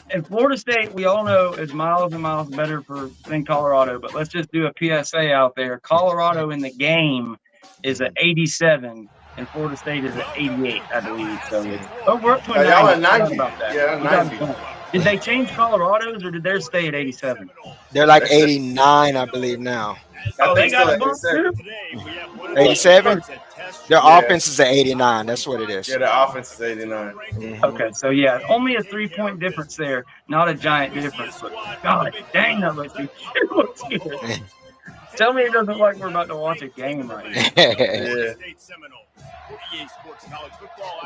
And Florida State, we all know, is miles and miles better than Colorado. But let's just do a PSA out there. Colorado in the game is at 87. And Florida State is at 88, I believe. So we're up to a 90. Y'all at 90. About that. Yeah, 90. Did they change Colorado's or did theirs stay at 87? They're like 89, I believe now. Oh, they got a bump too? 87? Their offense is at 89. That's what it is. Yeah, their offense is 89. Mm-hmm. Okay, so yeah, only a 3-point difference there. Not a giant difference. But God dang, that looks good. Tell me it doesn't look like we're about to watch a game right now. Yeah.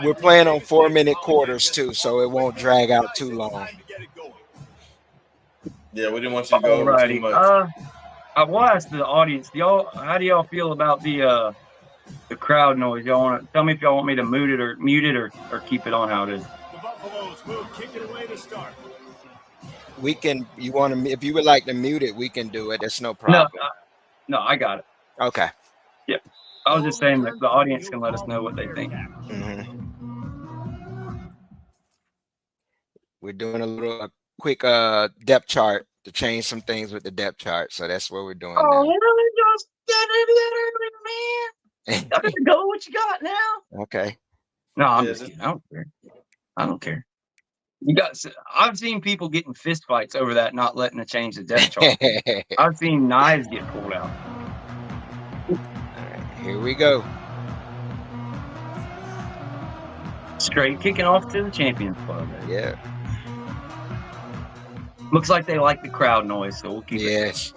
We're playing on 4-minute quarters too, so it won't drag out too long. Yeah, we didn't want you to go over too much. I will ask the audience, how do y'all feel about the crowd noise? Y'all want to tell me if y'all want me to mute it or keep it on how it is? The Buffaloes will kick it away to start. We can. If you would like to mute it, we can do it. It's no problem. No, I got it. Okay. Yep. I was just saying that the audience can let us know what they think. Mm-hmm. We're doing a quick depth chart to change some things with the depth chart. So that's what we're doing now. Really? Just man. I better go what you got now. Okay. No, I'm just kidding. I don't care. I've seen people getting fist fights over that, not letting it change the depth chart. I've seen knives get pulled out. All right, here we go. Straight kicking off to the Champions Club. Yeah. Looks like they like the crowd noise, so we'll keep it. Yes.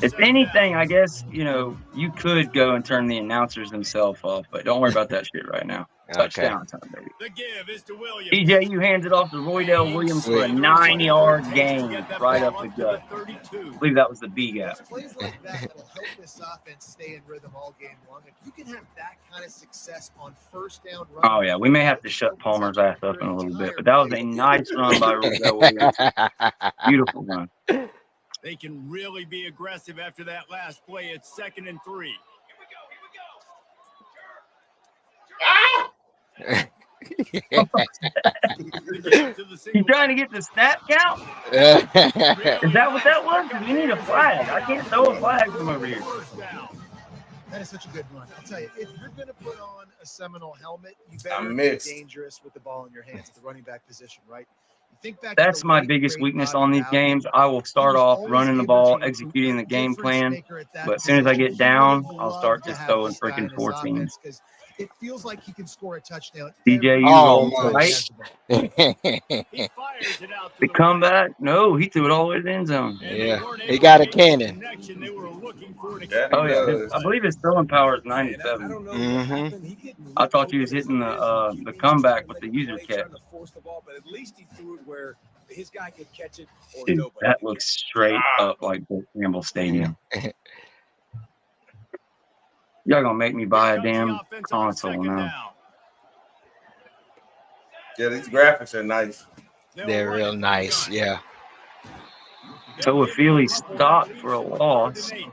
If anything, I guess, you could go and turn the announcers themselves off, but don't worry about that shit right now. Touchdown time, baby. The give is to Williams. TJ, hands it off to Roydell Williams for a 9-yard gain right up the gut. I believe that was the B gap. Plays like that will help this offense stay in rhythm all game long. If you can have that kind of success on first down run. Oh, yeah. We may have to shut Palmer's ass up in a little bit, but that was a nice run by Roydell Williams. Beautiful run. They can really be aggressive after that last play. It's 2nd and 3. You trying to get the snap count? Is that what that was? Because we need a flag. I can't throw a flag from over here. That is such a good run. I'll tell you, if you're going to put on a Seminole helmet, you better be dangerous with the ball in your hands at the running back position, right? Think back to That's the my late, biggest great weakness Rodney on these Bowden. games. I will He start was off always running the able ball, to recruit executing a the game difference plan, maker at that but as soon as I position. get He down, would have I'll loved start to just have throwing this guy freaking in his 14. offense because it feels like he can score a touchdown DJ, every you single roll time he tight. has the ball. He fires it out to The the right. comeback? No, he threw it all the way to the end zone. And they Yeah, weren't he able got to a make the cannon. connection they were looking for to Yeah, keep he Oh yeah, does. I believe his throwing power is Man, I 97. don't know what Mm-hmm. happened. He didn't I look thought he was open as hitting it is. the QB's comeback trying to with make the a user play, catch. trying to force the ball, but at least he threw it where his guy could catch it or Dude, nobody that could looks catch straight up like Bill Campbell Stadium. Y'all gonna make me buy a Here comes the damn offense on console second now. down. Yeah, these graphics are nice. They'll They're run real it from nice. gun. Yeah. So if Feely stopped for a loss, it.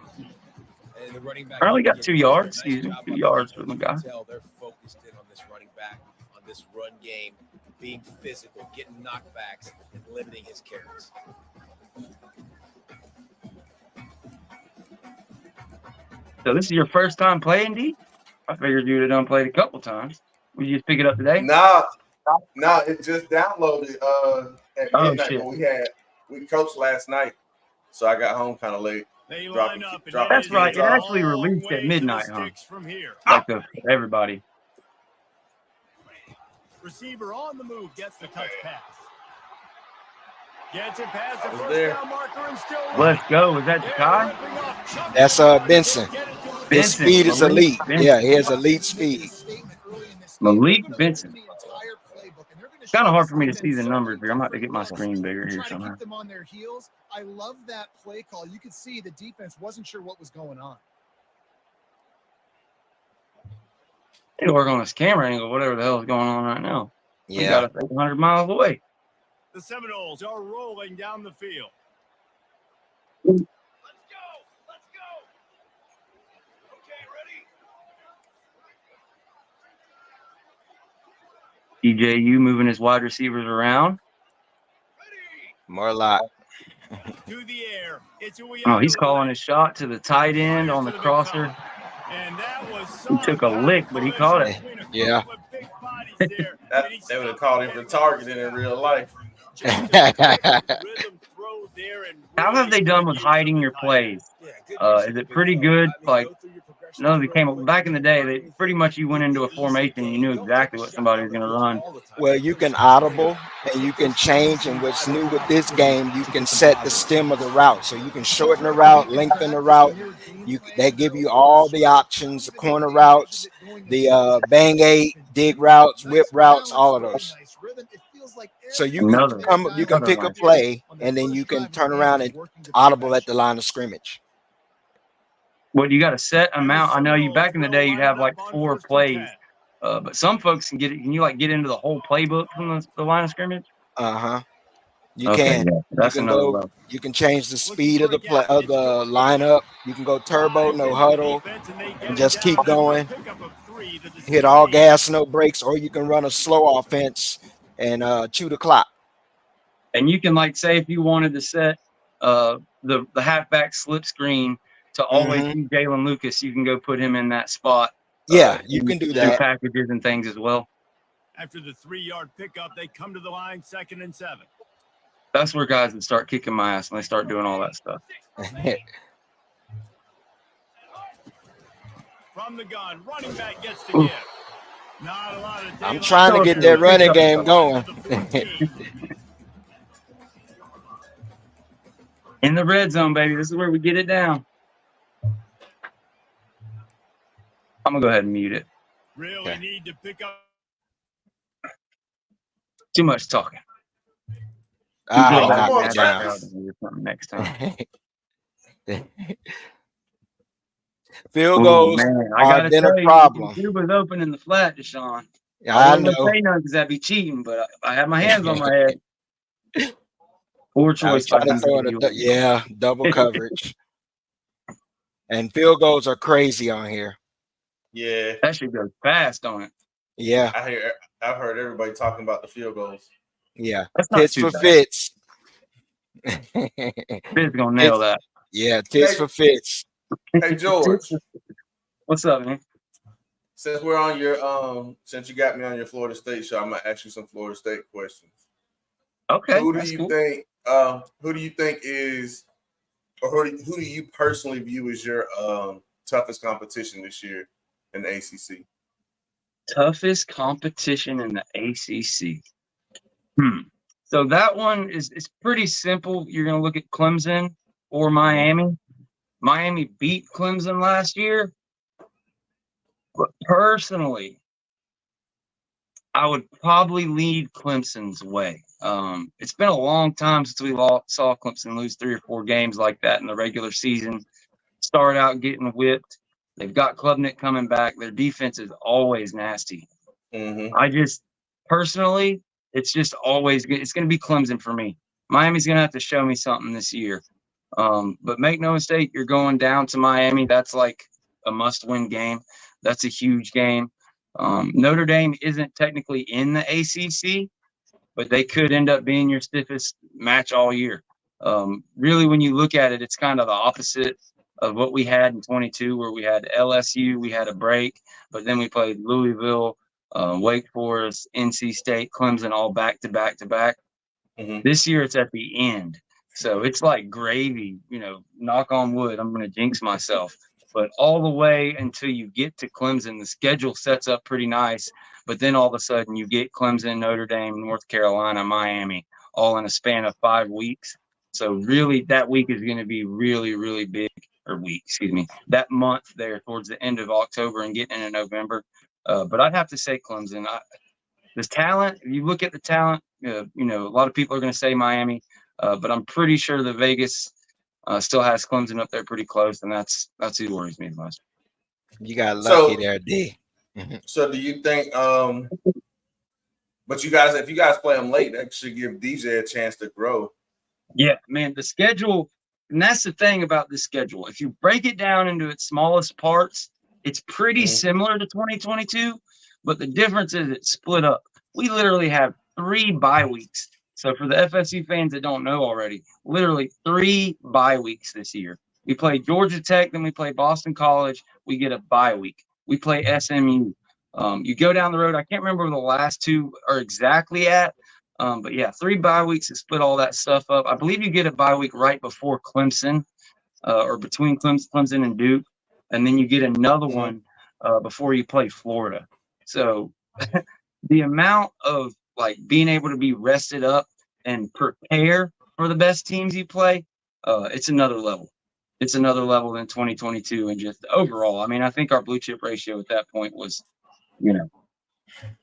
And the running back I only got again 2 does a yards. nice Excuse me, job 2 on yards that. for my You guy. can tell they're focused in on this running back, on this run game, being physical, getting knockbacks, and limiting his carries. So this is your first time playing, D? I figured you'd have done played a couple times. Would you just pick it up today? No, it just downloaded at Oh midnight, shit. but we coached last night, so I got home kind of late. They Dropping- line up, and dropping it That's is right. a It actually long released way at to the midnight, huh? sticks from here. Like for everybody. Receiver on the move gets the touch pass. Gets it past the I was first there. down marker and still Let's go. Was that They're Kai? ripping off chunks That's of Benson. Get it to the His Benson, speed is Malik elite. Benson. Yeah, he has elite speed. Malik Benson. Kind of hard for me to see the numbers here. I'm about to get my screen bigger here Try to somehow. keep them on their heels. I love that play call. You could see the defense wasn't sure what was going on. Need to work on this camera angle, whatever the hell is going on right now. We Yeah. got us 800 miles away. The Seminoles are rolling down the field. Ooh. Let's go. Let's go. Okay, ready? DJU moving his wide receivers around. More lot. To the air. It's Oh, he's calling his shot to the tight end on the crosser. And that was He took a lick, but he caught it. Yeah. They would have called him for targeting in real life. How have they done with hiding your plays? Is it pretty good? Like, no, they came back in the day. They pretty much you went into a formation, you knew exactly what somebody was going to run. Well, you can audible and you can change. And what's new with this game, you can set the stem of the route. So you can shorten the route, lengthen the route. They give you all the options, the corner routes, the bang eight, dig routes, whip routes, all of those. So you can pick a play and then you can turn around and audible at the line of scrimmage. Well, you got a set amount. I know you back in the day, you'd have like 4 plays, but some folks can get it. Can you like get into the whole playbook from the line of scrimmage? You can. Yeah, that's you can another go. level. You can change the speed of the play of the lineup. You can go turbo, no huddle, and just keep going. Hit all gas, no brakes, or you can run a slow offense and chew the clock. And you can like say if you wanted to set the halfback slip screen to always be Jalen Lucas, you can go put him in that spot. Yeah, you can do that. Packages and things as well. After the 3-yard pickup, they come to the line, 2nd and 7. That's where guys would start kicking my ass when they start doing all that stuff. From the gun, running back gets the give. Not a lot of I'm trying to get that running game going. In the red zone, baby. This is where we get it down. I'm gonna go ahead and mute it. Really need to pick up. Too much talking. Next time. Field goals are been a problem. It was open in the flat, Deshawn. I know. Say none because that'd be cheating, but I have my hands on my head. Poor choice. Trying to throw it double coverage. And field goals are crazy on here. Yeah, that shit goes fast on it. Yeah, I've heard everybody talking about the field goals. Yeah, tits for Fitz. Fitz gonna nail that. Yeah, tits for Fitz. Hey George, what's up, man? Since we're on your since you got me on your Florida State show, I'm gonna ask you some Florida State questions. Okay, Who do that's you cool. think? Who do you think is, or who do you personally view as your toughest competition this year in the ACC? Toughest competition in the ACC. So that one is pretty simple. You're going to look at Clemson or Miami. Miami beat Clemson last year, but personally, I would probably lead Clemson's way. It's been a long time since we saw Clemson lose 3 or 4 games like that in the regular season. Start out getting whipped. They've got Klubnik coming back. Their defense is always nasty. I just personally, it's just always good. It's going to be Clemson for me. Miami's going to have to show me something this year. But make no mistake, you're going down to Miami. That's like a must-win game. That's a huge game. Notre Dame isn't technically in the ACC, but they could end up being your stiffest match all year. Really, when you look at it, it's kind of the opposite of what we had in 22, where we had LSU, we had a break, but then we played Louisville, Wake Forest, NC State, Clemson, all back to back to back. This year, it's at the end. So it's like gravy, knock on wood. I'm going to jinx myself. But all the way until you get to Clemson, the schedule sets up pretty nice. But then all of a sudden you get Clemson, Notre Dame, North Carolina, Miami, all in a span of 5 weeks. So really that week is going to be really, really big, or week, excuse me, that month there towards the end of October and getting into November. But I'd have to say Clemson. The talent, if you look at the talent, a lot of people are going to say Miami, but I'm pretty sure the Vegas still has Clemson up there pretty close, and that's who worries me the most. You got lucky there, D. So do you think? But you guys, if you guys play them late, that should give DJ a chance to grow. Yeah, man, the schedule, and that's the thing about this schedule. If you break it down into its smallest parts, it's pretty similar to 2022, but the difference is it's split up. We literally have 3 bye weeks. So for the FSU fans that don't know already, literally 3 bye weeks this year. We play Georgia Tech, then we play Boston College. We get a bye week. We play SMU. You go down the road. I can't remember where the last 2 are exactly at. But yeah, 3 bye weeks to split all that stuff up. I believe you get a bye week right before Clemson, or between Clemson and Duke. And then you get another one before you play Florida. So the amount of like being able to be rested up and prepare for the best teams you play, it's another level. It's another level than 2022. And just overall, I mean, I think our blue chip ratio at that point was,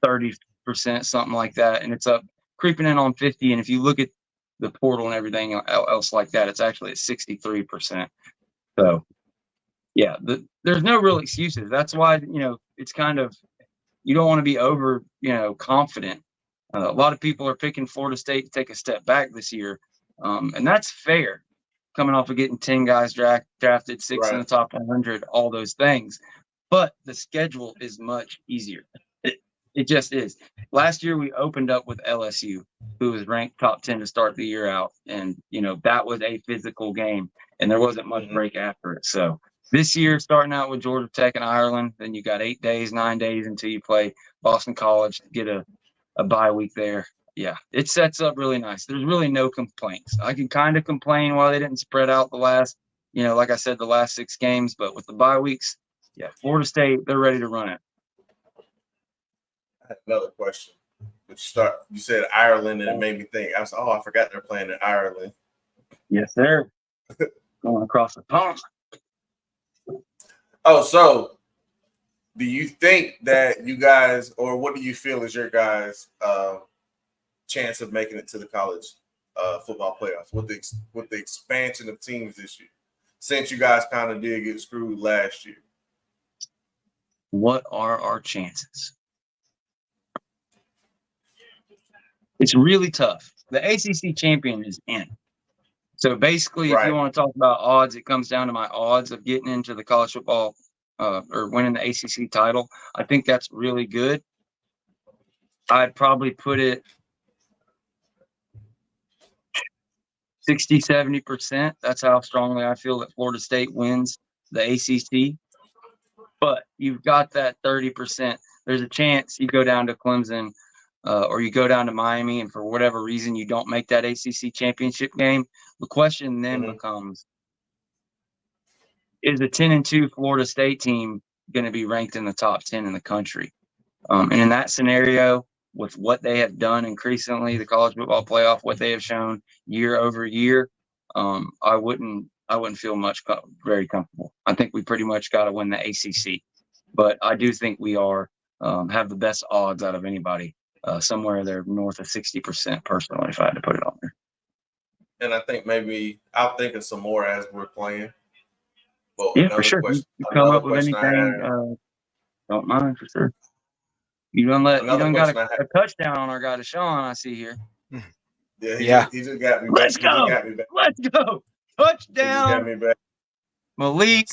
30%, something like that. And it's up creeping in on 50. And if you look at the portal and everything else like that, it's actually at 63%. So yeah, there's no real excuses. That's why, it's kind of, you don't want to be over, confident. A lot of people are picking Florida State to take a step back this year. And that's fair, coming off of getting 10 guys drafted, 6 in the top 100, all those things. But the schedule is much easier. It just is. Last year, we opened up with LSU, who was ranked top 10 to start the year out. And, that was a physical game, and there wasn't much break after it. So this year, starting out with Georgia Tech and Ireland, then you got 8 days, 9 days until you play Boston College to get a bye week there. Yeah, it sets up really nice. There's really no complaints. I can kind of complain why they didn't spread out the last, like I said, the last 6 games. But with the bye weeks, yeah, Florida State, they're ready to run it. Another question. You said Ireland, and it made me think. I was I forgot they're playing in Ireland. Yes, sir. Going across the pond. Oh, so do you think that you guys, or what do you feel is your guys' chance of making it to the college football playoffs with the expansion of teams this year? Since you guys kind of did get screwed last year. What are our chances? It's really tough. The ACC champion is in. So basically, if you want to talk about odds, it comes down to my odds of getting into the college football or winning the ACC title. I think that's really good. I'd probably put it 60, 70%. That's how strongly I feel that Florida State wins the ACC. But you've got that 30%. There's a chance you go down to Clemson or you go down to Miami and for whatever reason you don't make that ACC championship game, the question then becomes, is the 10-2 Florida State team going to be ranked in the top 10 in the country? And in that scenario, with what they have done increasingly, the college football playoff, what they have shown year over year, I wouldn't feel very comfortable. I think we pretty much got to win the ACC, but I do think we have the best odds out of anybody. Somewhere they're north of 60% personally, if I had to put it on there. And I think maybe I'll think of some more as we're playing. But yeah, for sure. Question, you come up with anything, don't mind for sure. You done got a touchdown on our guy Deshawn, I see here. Yeah, he just got me back. Let's go. Let's go. Touchdown. He just got me back. Malik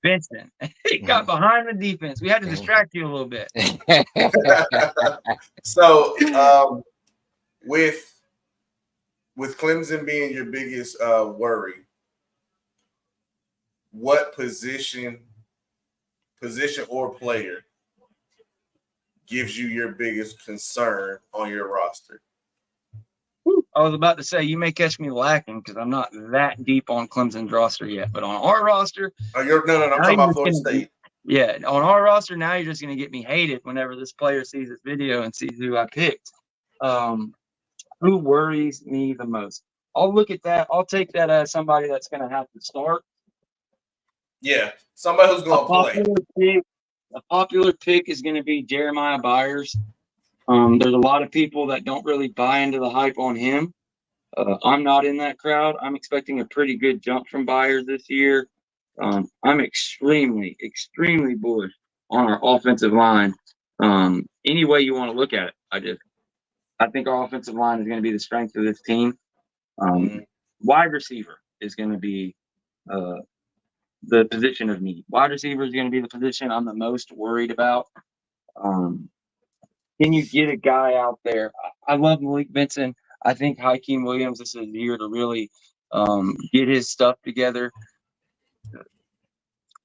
Benson. He got behind the defense. We had to distract you a little bit. So with Clemson being your biggest worry, what position or player gives you your biggest concern on your roster? I was about to say, you may catch me lacking because I'm not that deep on Clemson's roster yet. But on our roster, I'm talking about Florida State. Yeah, on our roster now, you're just going to get me hated whenever this player sees this video and sees who I picked. Who worries me the most? I'll look at that. I'll take that as somebody that's going to have to start. Yeah, somebody who's going to play. A popular pick is going to be Jeremiah Byers. There's a lot of people that don't really buy into the hype on him. I'm not in that crowd. I'm expecting a pretty good jump from Byers this year. I'm extremely, extremely bullish on our offensive line. Any way you want to look at it, I think our offensive line is going to be the strength of this team. Wide receiver is going to be the position of need. Wide receiver is going to be the position I'm the most worried about. Can you get a guy out there? I love Malik Benson. I think Hakeem Williams, this is a year to really get his stuff together.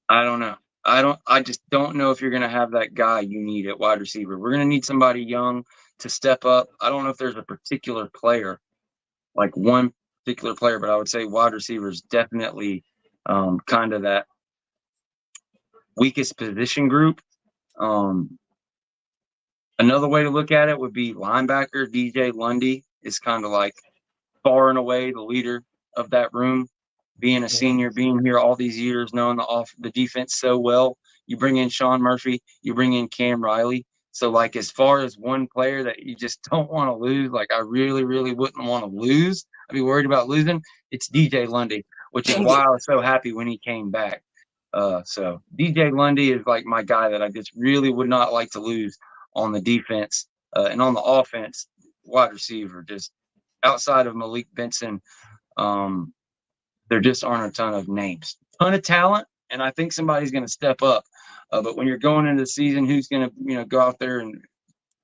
I don't know. I just don't know if you're going to have that guy you need at wide receiver. We're going to need somebody young to step up. I don't know if there's a particular player, like one particular player, but I would say wide receiver is definitely kind of that weakest position group. Another way to look at it would be linebacker. DJ Lundy is kind of like far and away the leader of that room. Being a senior, being here all these years, knowing the defense so well. You bring in Sean Murphy, you bring in Cam Riley. So, like, as far as one player that you just don't want to lose, like I really, really wouldn't want to lose, I'd be worried about losing, it's DJ Lundy, which is why I was so happy when he came back. So DJ Lundy is like my guy that I just really would not like to lose on the defense. And on the offense, wide receiver, just outside of Malik Benson, there just aren't a ton of names. Ton of talent, and I think somebody's going to step up. But when you're going into the season, who's going to go out there and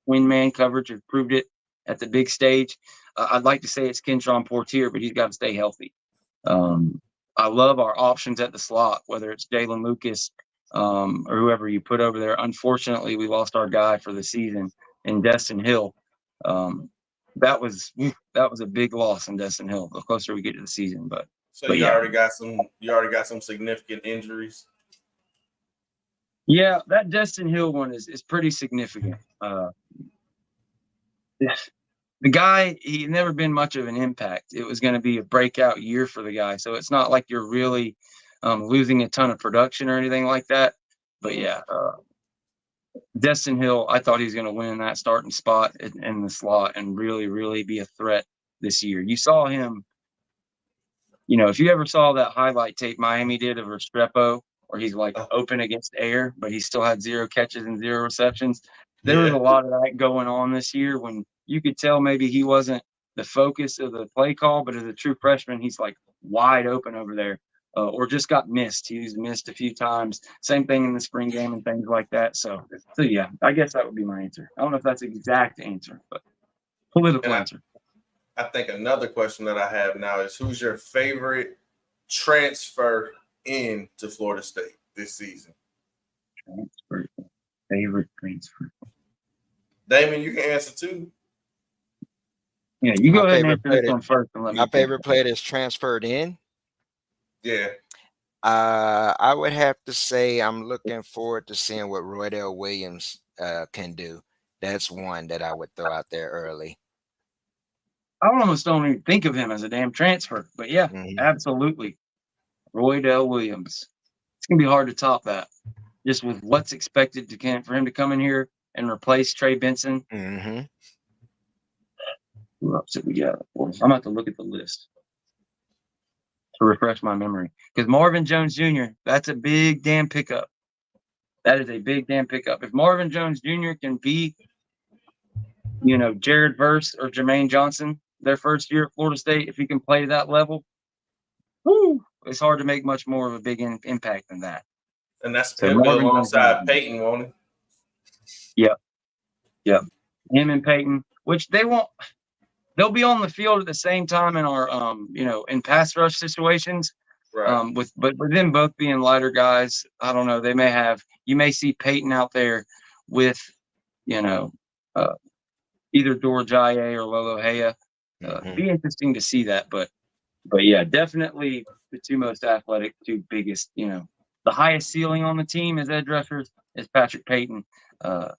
win man coverage? Have proved it at the big stage. I'd like to say it's Kentron Portier, but he's got to stay healthy. I love our options at the slot, whether it's Jalen Lucas or whoever you put over there. Unfortunately, we lost our guy for the season in Destin Hill. That was a big loss in Destin Hill. The closer we get to the season, but you already got some significant injuries. Yeah, that Destin Hill one is pretty significant. The guy, he's never been much of an impact. It was going to be a breakout year for the guy. So it's not like you're really losing a ton of production or anything like that. But yeah, Destin Hill, I thought he was going to win that starting spot in the slot and really, really be a threat this year. You saw him, if you ever saw that highlight tape Miami did of Restrepo, where he's like open against air, but he still had 0 catches and 0 receptions. There was a lot of that going on this year when you could tell maybe he wasn't the focus of the play call, but as a true freshman, he's like wide open over there or just got missed. He was missed a few times. Same thing in the spring game and things like that. So yeah, I guess that would be my answer. I don't know if that's the exact answer, but political answer. I think another question that I have now is who's your favorite transfer in to Florida State this season? Favorite transfer. Damon, you can answer too. Yeah, you My go ahead and favorite answer player this one first and let me My think. favorite player that's transferred in. Yeah. I would have to say I'm looking forward to seeing what Roydell Williams can do. That's one that I would throw out there early. I almost don't even think of him as a damn transfer, but yeah, absolutely. Roydell Williams. It's gonna be hard to top that, just with what's expected for him to come in here and replace Trey Benson. Mm-hmm. Who else did we got? I'm gonna have to look at the list to refresh my memory. Because Marvin Jones Jr., that's a big damn pickup. That is a big damn pickup. If Marvin Jones Jr. can be, Jared Verse or Jermaine Johnson their first year at Florida State, if he can play to that level, it's hard to make much more of a big impact than that. And that's So he'll be Marvin alongside Jones, Peyton, won't he? Yep. Him and Peyton, which they'll be on the field at the same time in our in pass rush situations. Right. But with them both being lighter guys, I don't know. You may see Peyton out there with, either Dorjaye or Lolo Hea. Be interesting to see that, but yeah, definitely the two most athletic, two biggest, the highest ceiling on the team as edge rushers is Patrick Peyton, and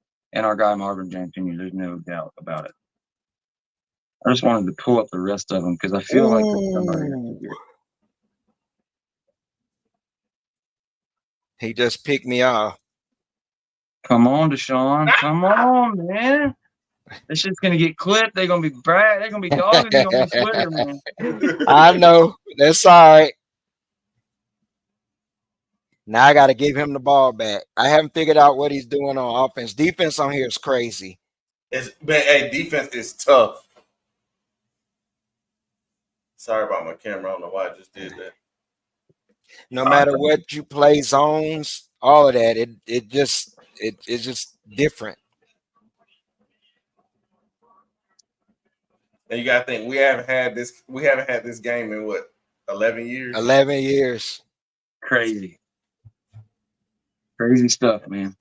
our guy Marvin Jones Jr. There's no doubt about it. I just wanted to pull up the rest of them because I feel like there's somebody here. He just picked me off. Come on, Deshawn. Come on, man. This shit's gonna get clipped. They're gonna be brag. They're gonna be dogging me on Twitter, man. I know. That's all right. Now I got to give him the ball back. I haven't figured out what he's doing on offense. Defense on here is crazy. Defense is tough. Sorry about my camera. I don't know why I just did that. No matter what you play, zones, all of that, it's just different. And you gotta think we haven't had this game in what, 11 years? 11 years. Crazy stuff, man.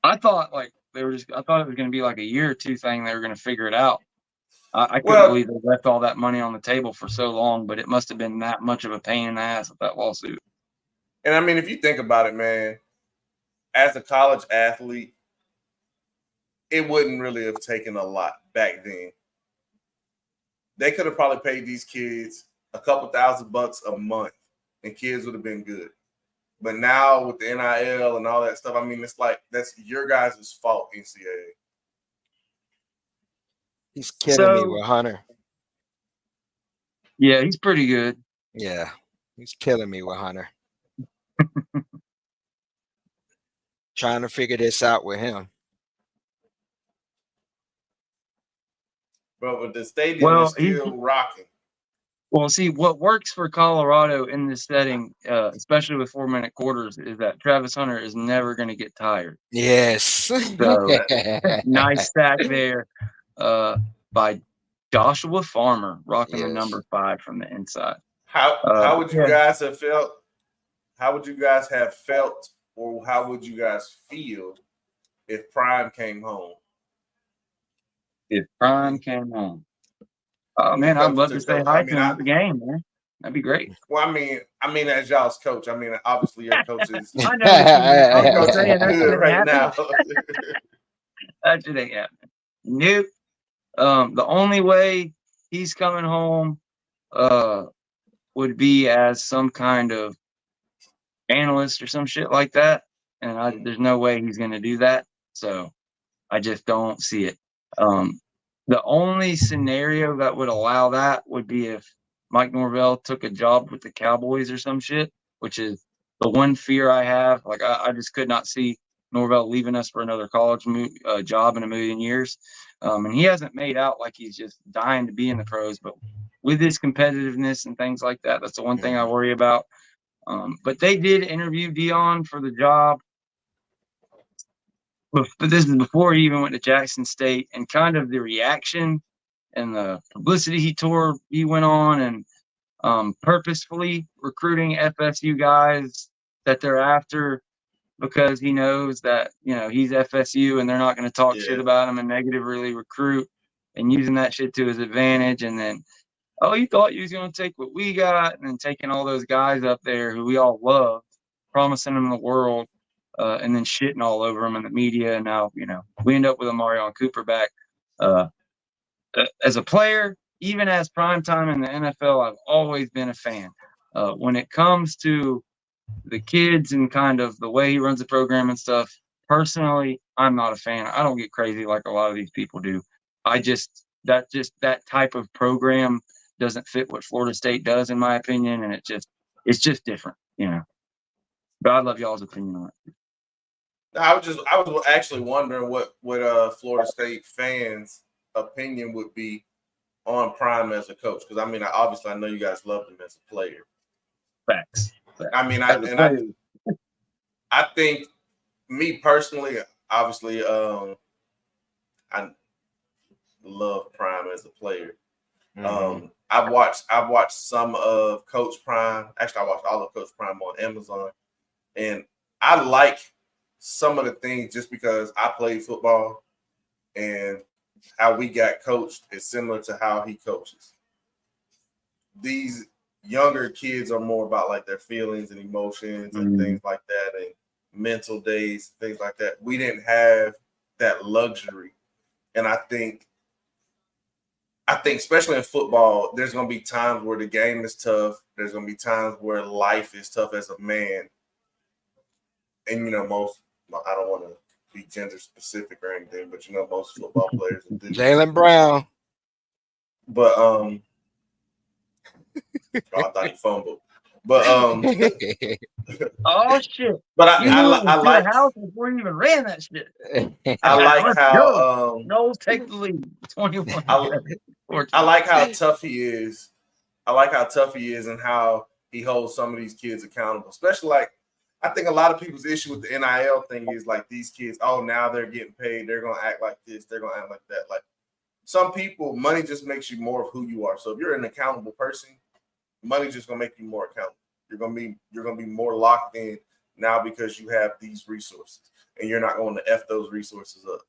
I thought it was gonna be like a year or two thing. They were gonna figure it out. I couldn't believe they left all that money on the table for so long, but it must have been that much of a pain in the ass with that lawsuit. And I mean, if you think about it, man, as a college athlete, it wouldn't really have taken a lot back then. They could have probably paid these kids a couple $1,000 a month, and kids would have been good. But now with the NIL and all that stuff, I mean, it's like that's your guys' fault, NCAA. He's killing me with Hunter. Yeah, he's pretty good. Yeah, he's killing me with Hunter. Trying to figure this out with him. But the stadium is still rocking. Well, see, what works for Colorado in this setting, especially with 4-minute quarters, is that Travis Hunter is never going to get tired. Yes. So nice sack there by Joshua Farmer, rocking the number 5 from the inside. How would you guys have felt? How would you guys have felt, or how would you guys feel if Prime came home? If Prime came home. Oh man, I'd love to say hi to him at the game, man. That'd be great. Well, I mean, as y'all's coach, I mean, obviously your coach is. I know. Your coach is good right now. That shit ain't happening. Nope. The only way he's coming home would be as some kind of analyst or some shit like that, and there's no way he's going to do that. So I just don't see it. The only scenario that would allow that would be if Mike Norvell took a job with the Cowboys or some shit, which is the one fear I have. Like, I just could not see Norvell leaving us for another college job in a million years. And he hasn't made out like he's just dying to be in the pros, but with his competitiveness and things like that, that's the one thing I worry about. But they did interview Dion for the job. But this is before he even went to Jackson State, and kind of the reaction and the publicity he went on, and purposefully recruiting FSU guys that they're after because he knows that he's FSU and they're not going to talk shit about him and negatively recruit. and using that shit to his advantage. And then, oh, you thought you was going to take what we got, and then taking all those guys up there who we all love, promising them the world, and then shitting all over them in the media. And now, we end up with a Marion Cooper back. As a player, even as primetime in the NFL, I've always been a fan. When it comes to the kids and kind of the way he runs the program and stuff, personally, I'm not a fan. I don't get crazy like a lot of these people do. That type of program doesn't fit what Florida State does, in my opinion, and it's just different, But I love y'all's opinion on it. I was actually wondering what Florida State fans' opinion would be on Prime as a coach, because I know you guys loved him as a player. Facts. I think, me personally, obviously, I love Prime as a player. Mm-hmm. I've watched some of Coach Prime. Actually, I watched all of Coach Prime on Amazon, and I like some of the things just because I played football, and how we got coached is similar to how he coaches. These younger kids are more about like their feelings and emotions and things like that, and mental days, things like that. We didn't have that luxury. And I think especially in football, there's going to be times where the game is tough. There's going to be times where life is tough as a man. And, I don't want to be gender specific or anything, but, most football players do. Jaylen Brown. But, I thought he fumbled. But, oh, shit. But I like the house before you even ran that shit. I like how Knowles take the lead 21. I like how tough he is. I like how tough he is and how he holds some of these kids accountable. Especially I think a lot of people's issue with the NIL thing is like these kids, now they're getting paid, they're gonna act like this, they're gonna act like that. Like some people, money just makes you more of who you are. So if you're an accountable person, money just gonna make you more accountable. You're gonna be more locked in now because you have these resources, and you're not going to F those resources up.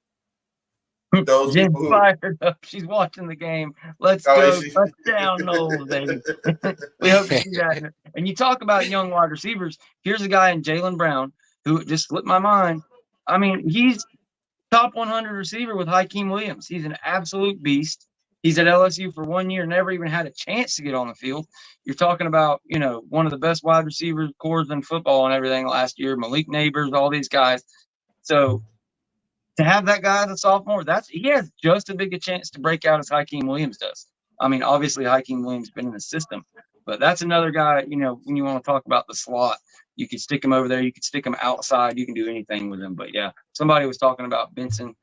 Those Jen's people fired up. She's watching the game. Let's go. Touchdown, Knowles, baby. We hope to see that. And you talk about young wide receivers. Here's a guy in Jaylen Brown who just slipped my mind. He's top 100 receiver with Hakeem Williams. He's an absolute beast. He's at LSU for 1 year, never even had a chance to get on the field. You're talking about, one of the best wide receiver cores in football and everything last year, Malik Neighbors, all these guys. So to have that guy as a sophomore, he has just as big a chance to break out as Hakeem Williams does. Obviously Hakeem Williams has been in the system, but that's another guy, when you want to talk about the slot, you could stick him over there. You could stick him outside. You can do anything with him. But, yeah, somebody was talking about Benson,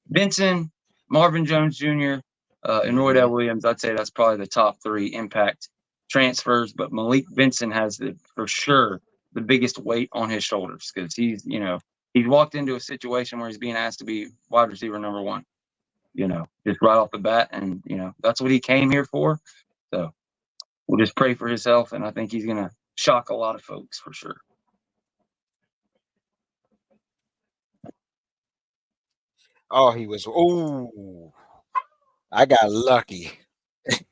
Benson, Marvin Jones Jr., and Roydell Williams. I'd say that's probably the top 3 impact transfers. But Malik Benson has, for sure, the biggest weight on his shoulders because he's walked into a situation where he's being asked to be wide receiver number 1, just right off the bat. And, that's what he came here for. So we'll just pray for his health, and I think he's going to shock a lot of folks for sure. Oh, he was. Ooh, I got lucky.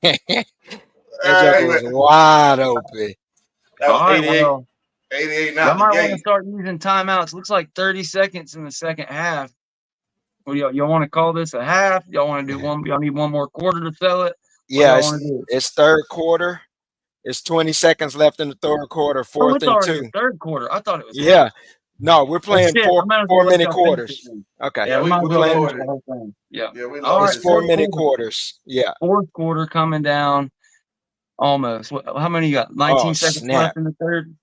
That was wide open. That was All right, 88. well, 88 I now. might want to start using timeouts. Looks like 30 seconds in the second half. What do y'all want to call this a half? Y'all want to do one? Y'all need one more quarter to sell it? Yeah, it's third quarter. It's 20 seconds left in the third quarter, fourth it's and already 2. the third quarter. I thought it was. Yeah. No, we're playing shit, 4-minute quarters. Okay. Yeah, we playing the whole thing. Yeah. Yeah, we All love right, It's 4-minute quarters. Yeah. Fourth quarter coming down almost. How many you got? 19 seconds left in the third?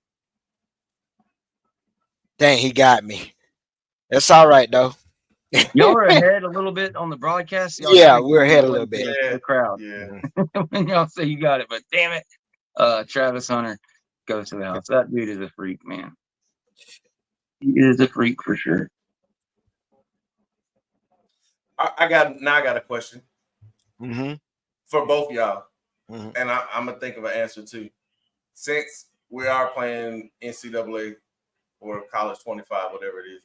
Dang, he got me. That's all right, though. Y'all are ahead a little bit on the broadcast. Yeah, we're ahead a little bit. Yeah. The crowd. Yeah. When y'all say you got it, but damn it, Travis Hunter goes to the house. That dude is a freak, man. He is a freak for sure. I got a question for both y'all, and I'm gonna think of an answer too. Since we are playing NCAA or College 25, whatever it is,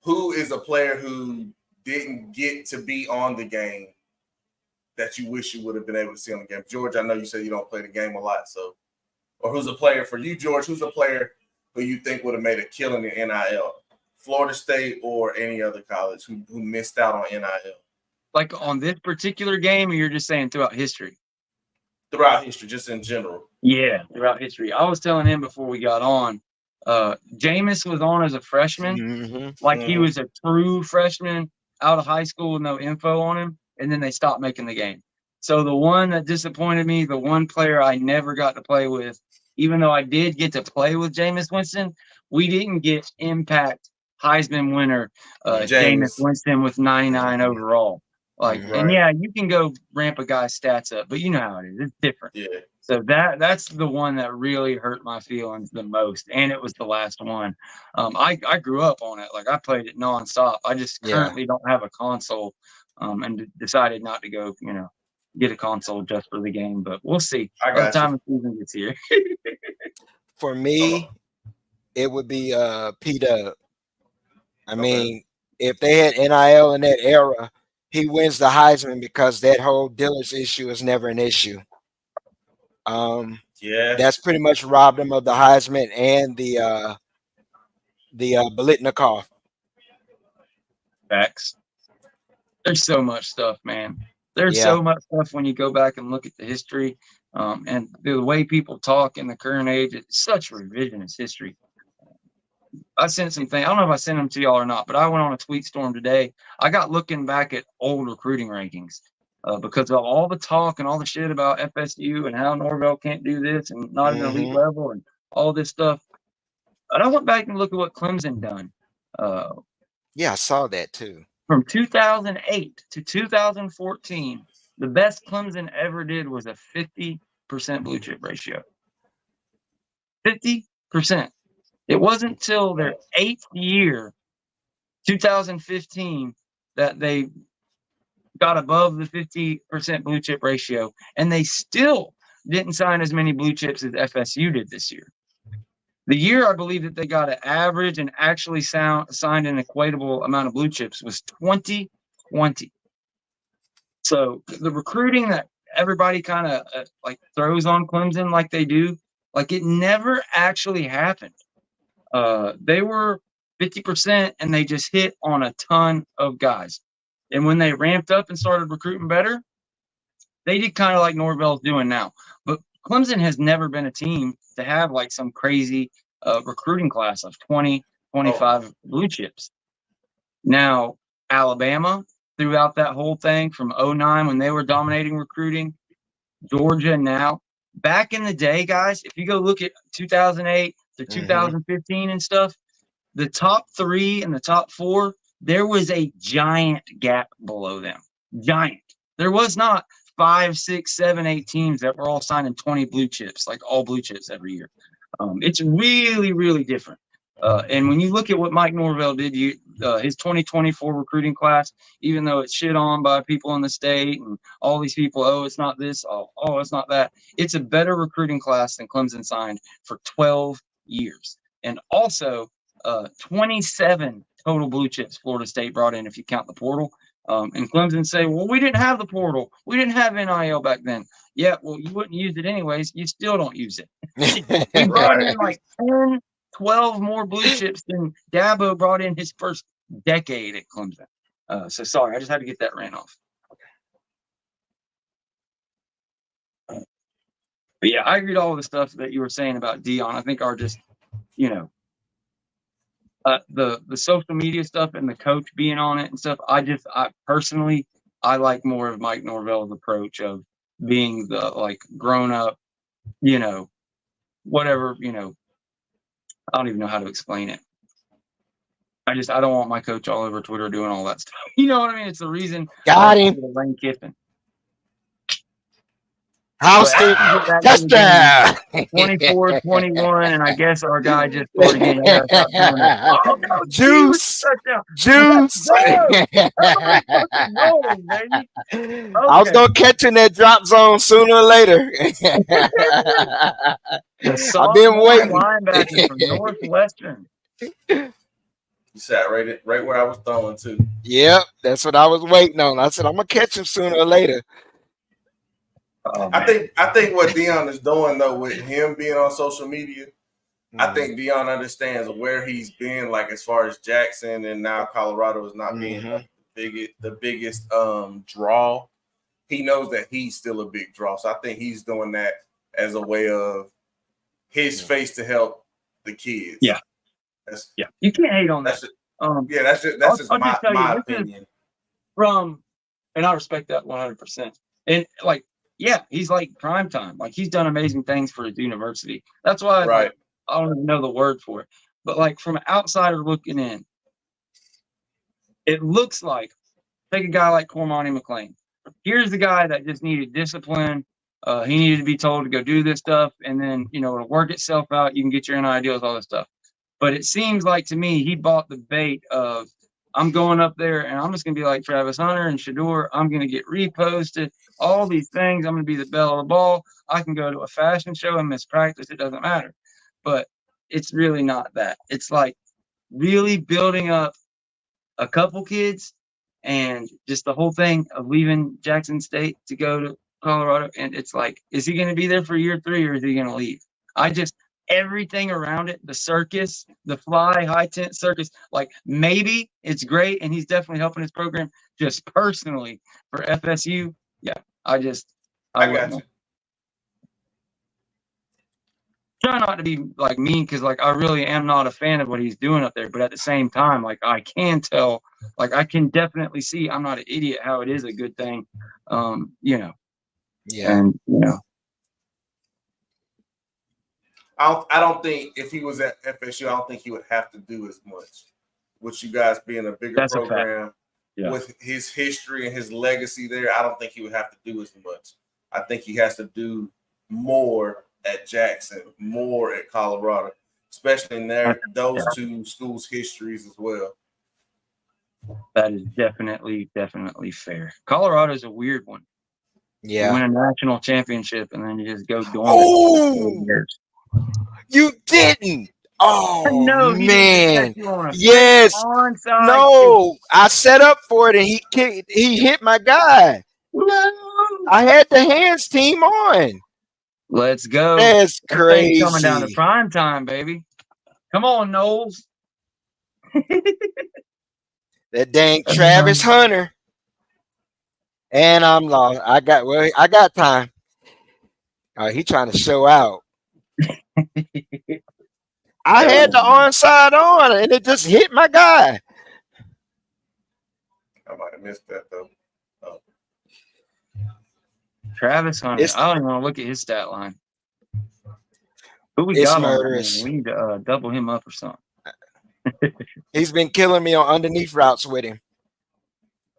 who is a player who didn't get to be on the game that you wish you would have been able to see on the game? George, I know you said you don't play the game a lot, so or who's a player for you, George? Who's a player who you think would have made a killing in NIL? Florida State or any other college who missed out on NIL? Like on this particular game, or you're just saying throughout history? Throughout history, just in general. Yeah, throughout history. I was telling him before we got on, Jameis was on as a freshman, he was a true freshman out of high school with no info on him, and then they stopped making the game. So the one that disappointed me, the one player I never got to play with, even though I did get to play with Jameis Winston, we didn't get impact Heisman winner Jameis Winston with 99 overall. And yeah, you can go ramp a guy's stats up, but you know how it is. It's different. Yeah. So that's the one that really hurt my feelings the most, and it was the last one. I grew up on it. Like, I played it nonstop. I just currently don't have a console, and decided not to go, get a console just for the game. But we'll see by the time the season gets here. For me, it would be P-Dub. I mean, if they had NIL in that era, he wins the Heisman because that whole Dillard's issue is never an issue. That's pretty much robbed him of the Heisman and the Biletnikoff. Facts. There's so much stuff, man. There's so much stuff when you go back and look at the history, and the way people talk in the current age. It's such revisionist history. I sent some things. I don't know if I sent them to y'all or not, but I went on a tweet storm today. I got looking back at old recruiting rankings because of all the talk and all the shit about FSU and how Norvell can't do this and not at an elite level and all this stuff. And I went back and looked at what Clemson done. I saw that too. From 2008 to 2014, the best Clemson ever did was a 50% blue chip ratio. 50%. It wasn't till their 8th year, 2015, that they got above the 50% blue chip ratio, and they still didn't sign as many blue chips as FSU did this year. The year I believe that they got an average and actually signed an equatable amount of blue chips was 2020. So the recruiting that everybody kind of throws on Clemson like they do, it never actually happened. They were 50% and they just hit on a ton of guys. And when they ramped up and started recruiting better, they did kind of like Norvell's doing now. But Clemson has never been a team to have some crazy recruiting class of 20, 25 blue chips. Now, Alabama, throughout that whole thing from 2009 when they were dominating recruiting, Georgia now. Back in the day, guys, if you go look at 2008 to 2015 and stuff, the top 3 and the top 4, there was a giant gap below them. Giant. There was not 5, 6, 7, 8 teams that were all signing 20 blue chips, all blue chips every year. It's really, really different. And when you look at what Mike Norvell did, his 2024 recruiting class, even though it's shit on by people in the state and all these people, it's not this, it's not that. It's a better recruiting class than Clemson signed for 12 years. And also 27 total blue chips Florida State brought in if you count the portal. And Clemson say, well, we didn't have the portal. We didn't have NIL back then. Yeah, well, you wouldn't use it anyways. You still don't use it. We brought in 10, 12 more blue chips than Dabo brought in his first decade at Clemson. So sorry, I just had to get that rant off. But yeah, I agreed all the stuff that you were saying about Dion. I think are just, the social media stuff and the coach being on it and stuff. I personally like more of Mike Norvell's approach of being the grown up, whatever, I don't even know how to explain it. I don't want my coach all over Twitter doing all that stuff. You know what I mean? It's the reason. Got him. Lane Kiffin. House touchdown. 24-21, and I guess our guy just scored again. Juice. Juice. I was going to catch in that drop zone sooner or later. I've been waiting. Linebacker from Northwestern. He sat right where I was throwing to. Yep, that's what I was waiting on. I said I'm gonna catch him sooner or later. Oh, I think what Dion is doing though, with him being on social media, I think Dion understands where he's been, like as far as Jackson and now Colorado is not being like the biggest draw. He knows that he's still a big draw. So I think he's doing that as a way of his face to help the kids. Yeah. You can't hate on that. That's just my opinion. And I respect that 100%. And like, yeah, he's like prime time. Like he's done amazing things for his university. That's why like, I don't even know the word for it. But like from an outsider looking in, it looks like, take a guy like Cormani McLean. Here's the guy that just needed discipline. He needed to be told to go do this stuff, and then it'll work itself out. You can get your NIL deals, all this stuff. But it seems like to me he bought the bait of, I'm going up there and I'm just gonna be like Travis Hunter and Shador. I'm gonna get reposted, all these things. I'm gonna be the belle of the ball. I can go to a fashion show and miss practice. It doesn't matter. But it's really not that. It's like really building up a couple kids and just the whole thing of leaving Jackson State to go to Colorado. And it's like, is he going to be there for year 3 or is he going to leave? Everything around it, the circus, the fly high tent circus, like maybe it's great and he's definitely helping his program. Just personally for FSU, yeah, I got you. Try not to be like mean because like I really am not a fan of what he's doing up there, but at the same time, like I can tell, like I can definitely see I'm not an idiot how it is a good thing, Yeah. And I don't think if he was at FSU, I don't think he would have to do as much. With you guys being a bigger program, with his history and his legacy there, I don't think he would have to do as much. I think he has to do more at Jackson, more at Colorado, especially in those two schools' histories as well. That is definitely fair. Colorado's a weird one. Yeah. You win a national championship and then you just go dormant. Oh, you didn't. Oh, no, man. Yes. No, I set up for it and he hit my guy. No. I had the hands team on. Let's go. That's crazy. Coming down to prime time, baby. Come on, Knowles. That dang Travis Hunter. And I'm lost. I got time. He trying to show out. I had the onside on and it just hit my guy. I might have missed that though. Travis Hunter. I don't even want to look at his stat line. Who we It's got murderous. On? We need to double him up or something. He's been killing me on underneath routes with him.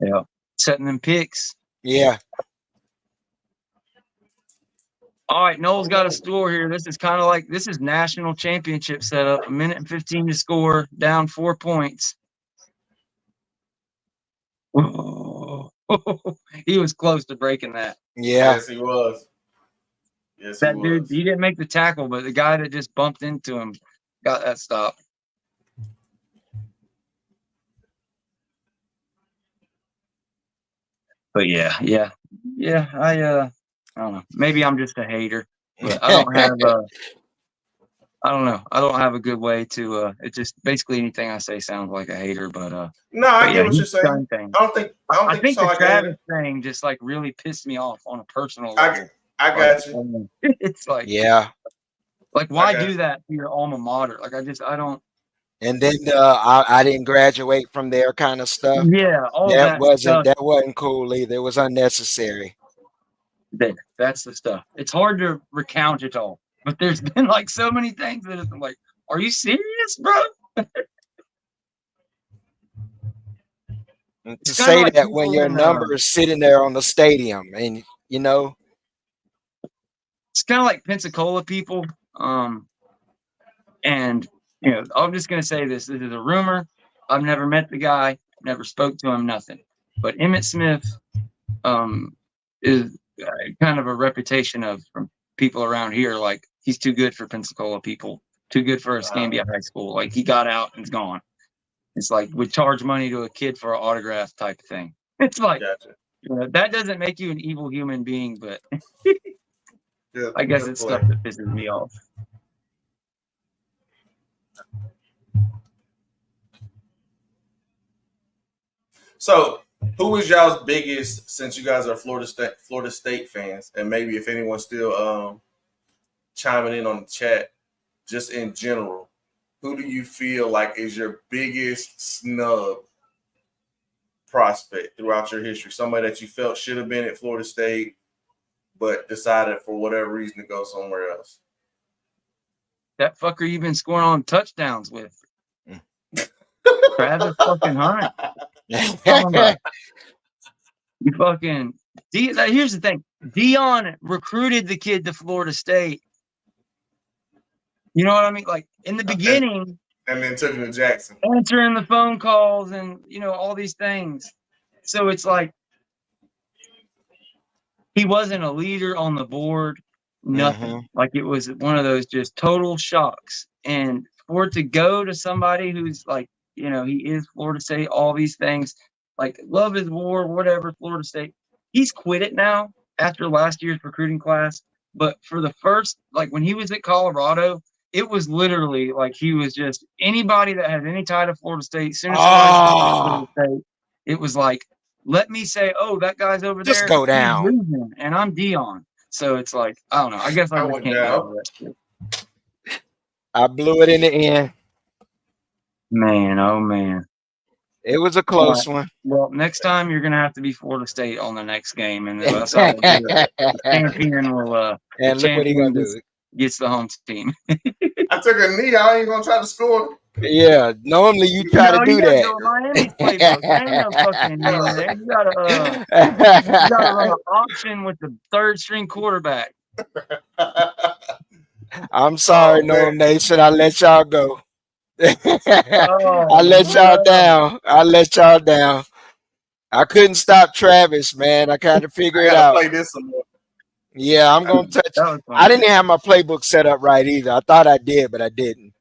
Yeah. Setting them picks. Yeah. All right, Noel's got a score here. This is kind of like national championship setup. 1:15 to score, down 4 points. Oh, he was close to breaking that. Yeah. Yes, he was. Yes, that dude, he didn't make the tackle, but the guy that just bumped into him got that stop. But yeah. I don't know. Maybe I'm just a hater, but I don't have I don't know. I don't have a good way to. It just basically anything I say sounds like a hater, but no, I get what you're saying. I think the Travis thing just like really pissed me off on a personal level. I got you. It's like like why do that to your alma mater? Like I don't. And then I didn't graduate from there, kind of stuff. Yeah, all that wasn't cool either. It was unnecessary. That's the stuff. It's hard to recount it all, but there's been like so many things that it's like, are you serious, bro? To say like that when your number is sitting there on the stadium, and it's kind of like Pensacola people. And I'm just gonna say this. This is a rumor. I've never met the guy, never spoke to him, nothing. But Emmitt Smith, is kind of a reputation from people around here, like he's too good for Pensacola people, too good for Escambia High School. Like he got out and's gone. It's like we charge money to a kid for an autograph type of thing. It's like Gotcha. that doesn't make you an evil human being, but Good, I guess good it's play. stuff that pisses me off. So, who is y'all's biggest, since you guys are Florida State fans, and maybe if anyone's still chiming in on the chat, just in general, who do you feel like is your biggest snub prospect throughout your history? Somebody that you felt should have been at Florida State, but decided for whatever reason to go somewhere else. That fucker you've been scoring on touchdowns with. Travis fucking Hunt. You fucking here's the thing. Dion recruited the kid to Florida State. You know what I mean? Like in the beginning, and then took him to Jackson. Answering the phone calls and all these things. So it's like he wasn't a leader on the board, nothing. Like it was one of those just total shocks. And for it to go to somebody who's like, he is Florida State, all these things, like love is war, whatever, Florida State. He's quit it now after last year's recruiting class. But for the first, like when he was at Colorado, it was literally like he was just anybody that had any tie to Florida State. As soon as Florida State, it was like, let me say, oh, that guy's over there. Just go down. Losing, and I'm Dion. So it's like, I don't know. I guess I just can't get over that shit. I blew it in the end. Man, oh man. It was a close one. Well, next time you're gonna have to be Florida State on the next game, and that's how the champion will. And look what he gonna do. Gets the home team. I took a knee. I ain't gonna try to score. Yeah, normally you try to do that. Go Miami playbook. Ain't no fucking there. You gotta run an option with the third string quarterback. I'm sorry, Norm Nation. I let y'all go. I let y'all down. I couldn't stop Travis, man. I kind of figured it out. Play this some more. Yeah, I'm gonna touch. I didn't have my playbook set up right either. I thought I did, but I didn't.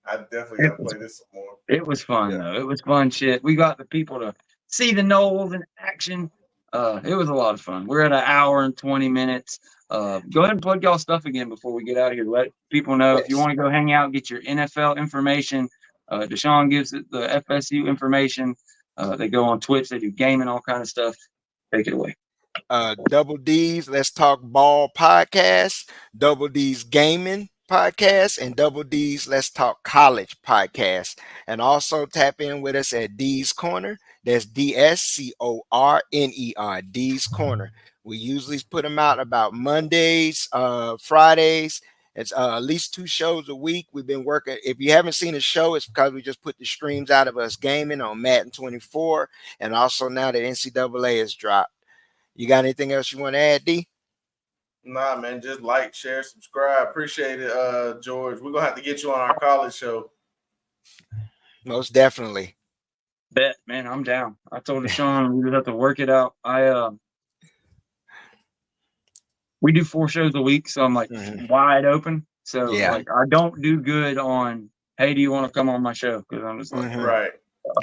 I definitely gotta play this some more. It was fun though. It was fun shit. We got the people to see the Noles in action. It was a lot of fun. We're at an hour and 20 minutes. Go ahead and plug y'all stuff again before we get out of here. Let people know if you want to go hang out, get your NFL information. Deshawn gives it the FSU information. They go on Twitch. They do gaming, all kind of stuff. Take it away. Double D's Let's Talk Ball podcast, Double D's Gaming podcast, and Double D's Let's Talk College podcast. And also tap in with us at D's Corner. That's DSCORNER, D's Corner. We usually put them out about Mondays, Fridays. It's at least 2 shows a week. We've been working. If you haven't seen a show, it's because we just put the streams out of us gaming on Madden 24. And also now that NCAA has dropped. You got anything else you want to add, D? Nah, man. Just like, share, subscribe. Appreciate it, George. We're going to have to get you on our college show. Most definitely. Bet, man. I'm down. I told Deshawn we would have to work it out. We do 4 shows a week, so I'm like wide open. So like I don't do good on, hey, do you want to come on my show? Because I'm just like, right.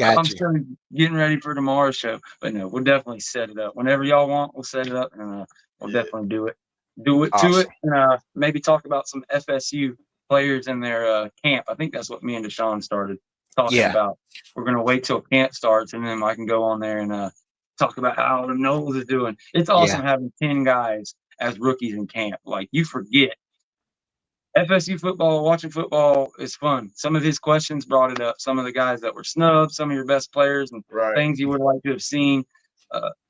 I'm still getting ready for tomorrow's show. But no, we'll definitely set it up. Whenever y'all want, we'll set it up, and we'll definitely do it. To it, and maybe talk about some FSU players in their camp. I think that's what me and Deshawn started talking about. We're going to wait till camp starts, and then I can go on there and talk about how the Noles is doing. It's awesome having 10 guys as rookies in camp. Like, you forget. FSU football, watching football is fun. Some of his questions brought it up. Some of the guys that were snubbed, some of your best players, and things you would like to have seen.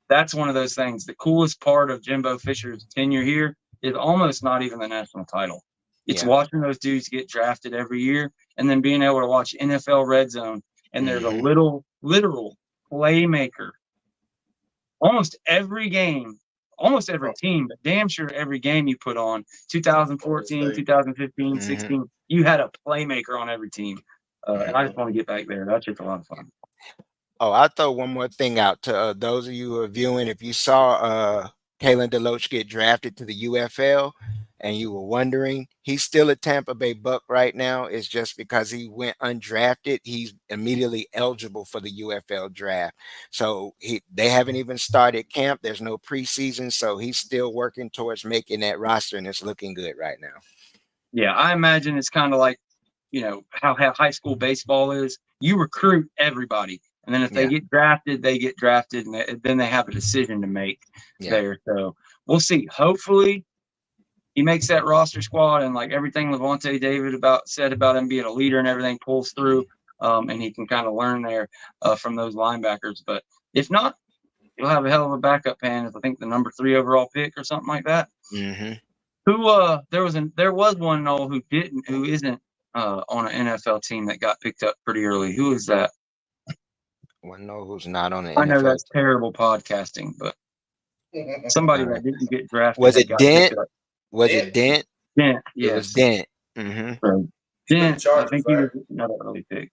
That's one of those things. The coolest part of Jimbo Fisher's tenure here is almost not even the national title. It's watching those dudes get drafted every year and then being able to watch NFL Red Zone, and there's a literal playmaker. Almost every game, almost every team, but damn sure every game you put on, 2014, 2015, 16, you had a playmaker on every team. And I just want to get back there. That's just a lot of fun. Oh, I'll throw one more thing out to those of you who are viewing. If you saw Kalen DeLoach get drafted to the UFL, and you were wondering, he's still a Tampa Bay Buck right now. It's just because he went undrafted, he's immediately eligible for the UFL draft. So they haven't even started camp. There's no preseason, so he's still working towards making that roster, and it's looking good right now. Yeah, I imagine it's kind of like, how high school baseball is. You recruit everybody, and then if they get drafted, and then they have a decision to make there. So we'll see. Hopefully, he makes that roster squad, and like everything Levante David said about him being a leader and everything pulls through, and he can kind of learn there from those linebackers. But if not, he'll have a hell of a backup plan as I think the number 3 overall pick or something like that. Mm-hmm. Who there was one Noel who isn't on an NFL team that got picked up pretty early. Who is that? Well, no, who's not on the NFL? I know that's terrible podcasting, but somebody that didn't get drafted. Was it Dent? Was it Dent? Dent, yes. It was Dent. Mm-hmm. So, Dent, I think he was another early pick.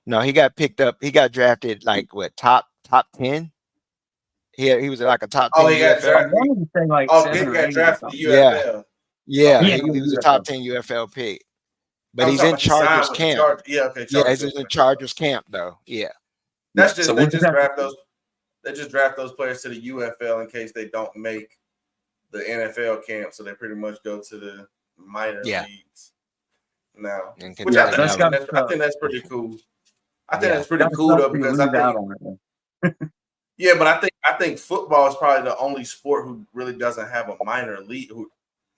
No, he got picked up. He got drafted like what, top 10? He was like a top 10. Oh, he got drafted. He got drafted to UFL. Yeah, he was a top 10 UFL pick. But he's in Chargers camp. He's in Chargers camp though. Yeah. That's just they just draft those players to the UFL in case they don't make the NFL camp, so they pretty much go to the minor leagues now. Which I think that's pretty cool. I think that's pretty cool though, because I think but I think football is probably the only sport who really doesn't have a minor league, who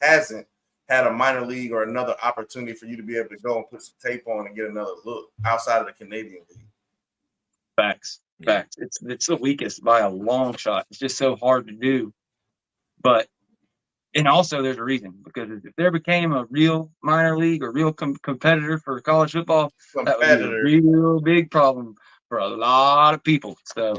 hasn't had a minor league or another opportunity for you to be able to go and put some tape on and get another look outside of the Canadian league. Facts. It's the weakest by a long shot. It's just so hard to do. And also there's a reason, because if there became a real minor league or real competitor for college football, that would be a real big problem for a lot of people. So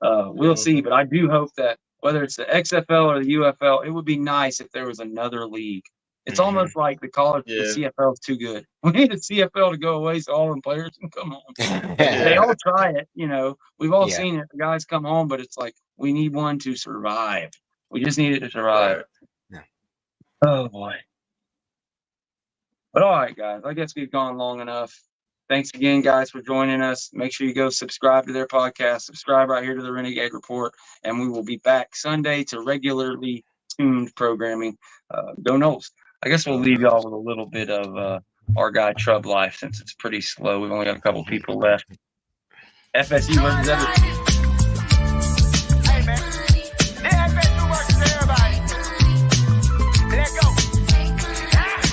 we'll see. But I do hope that whether it's the XFL or the UFL, it would be nice if there was another league. It's almost like the CFL is too good. We need the CFL to go away so all the players can come home. They all try it, We've all seen it. The guys come home, but it's like we need one to survive. We just need it to survive. Yeah. Oh boy. But all right, guys. I guess we've gone long enough. Thanks again, guys, for joining us. Make sure you go subscribe to their podcast. Subscribe right here to the Renegade Report, and we will be back Sunday to regularly tuned programming. Go Knowles. I guess we'll leave y'all with a little bit of our guy Trub life since it's pretty slow. We've only got a couple people left. FSU versus Everton. Hey, man. The FSU versus everybody. Let's go.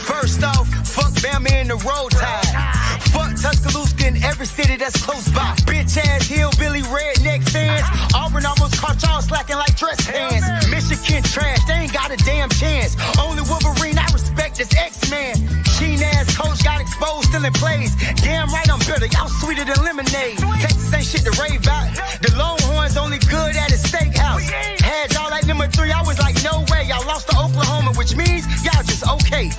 First off, fuck Bama in the Roll Tide. Fuck Tuscaloosa in every city that's close by. Bitch ass hillbilly redneck fans. Auburn almost caught y'all slacking like dress pants. Michigan trash, they ain't got a damn chance. Only Wolverine I respect is X-Man. Sheen ass coach got exposed, still in plays. Damn right I'm bitter, y'all sweeter than lemonade. Texas ain't shit to rave about. The Longhorns only good at a steakhouse. Had y'all like number 3, I was like, no way. Y'all lost to Oklahoma, which means y'all just okay.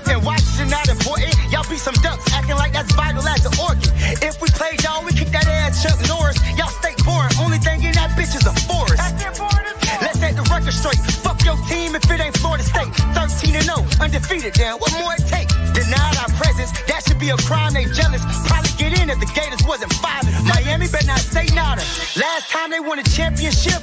And Washington not important. Y'all be some ducks, acting like that's vital as an organ. If we played y'all, we kick that ass Chuck Norris. Y'all stay boring. Only thing in that bitch is a forest. Let's set the record straight. Fuck your team if it ain't Florida State. 13-0, undefeated. Damn, what more it take? Denied our presence. That should be a crime. They jealous. Probably get in if the Gators wasn't 5. Miami better not say nada. Last time they won a championship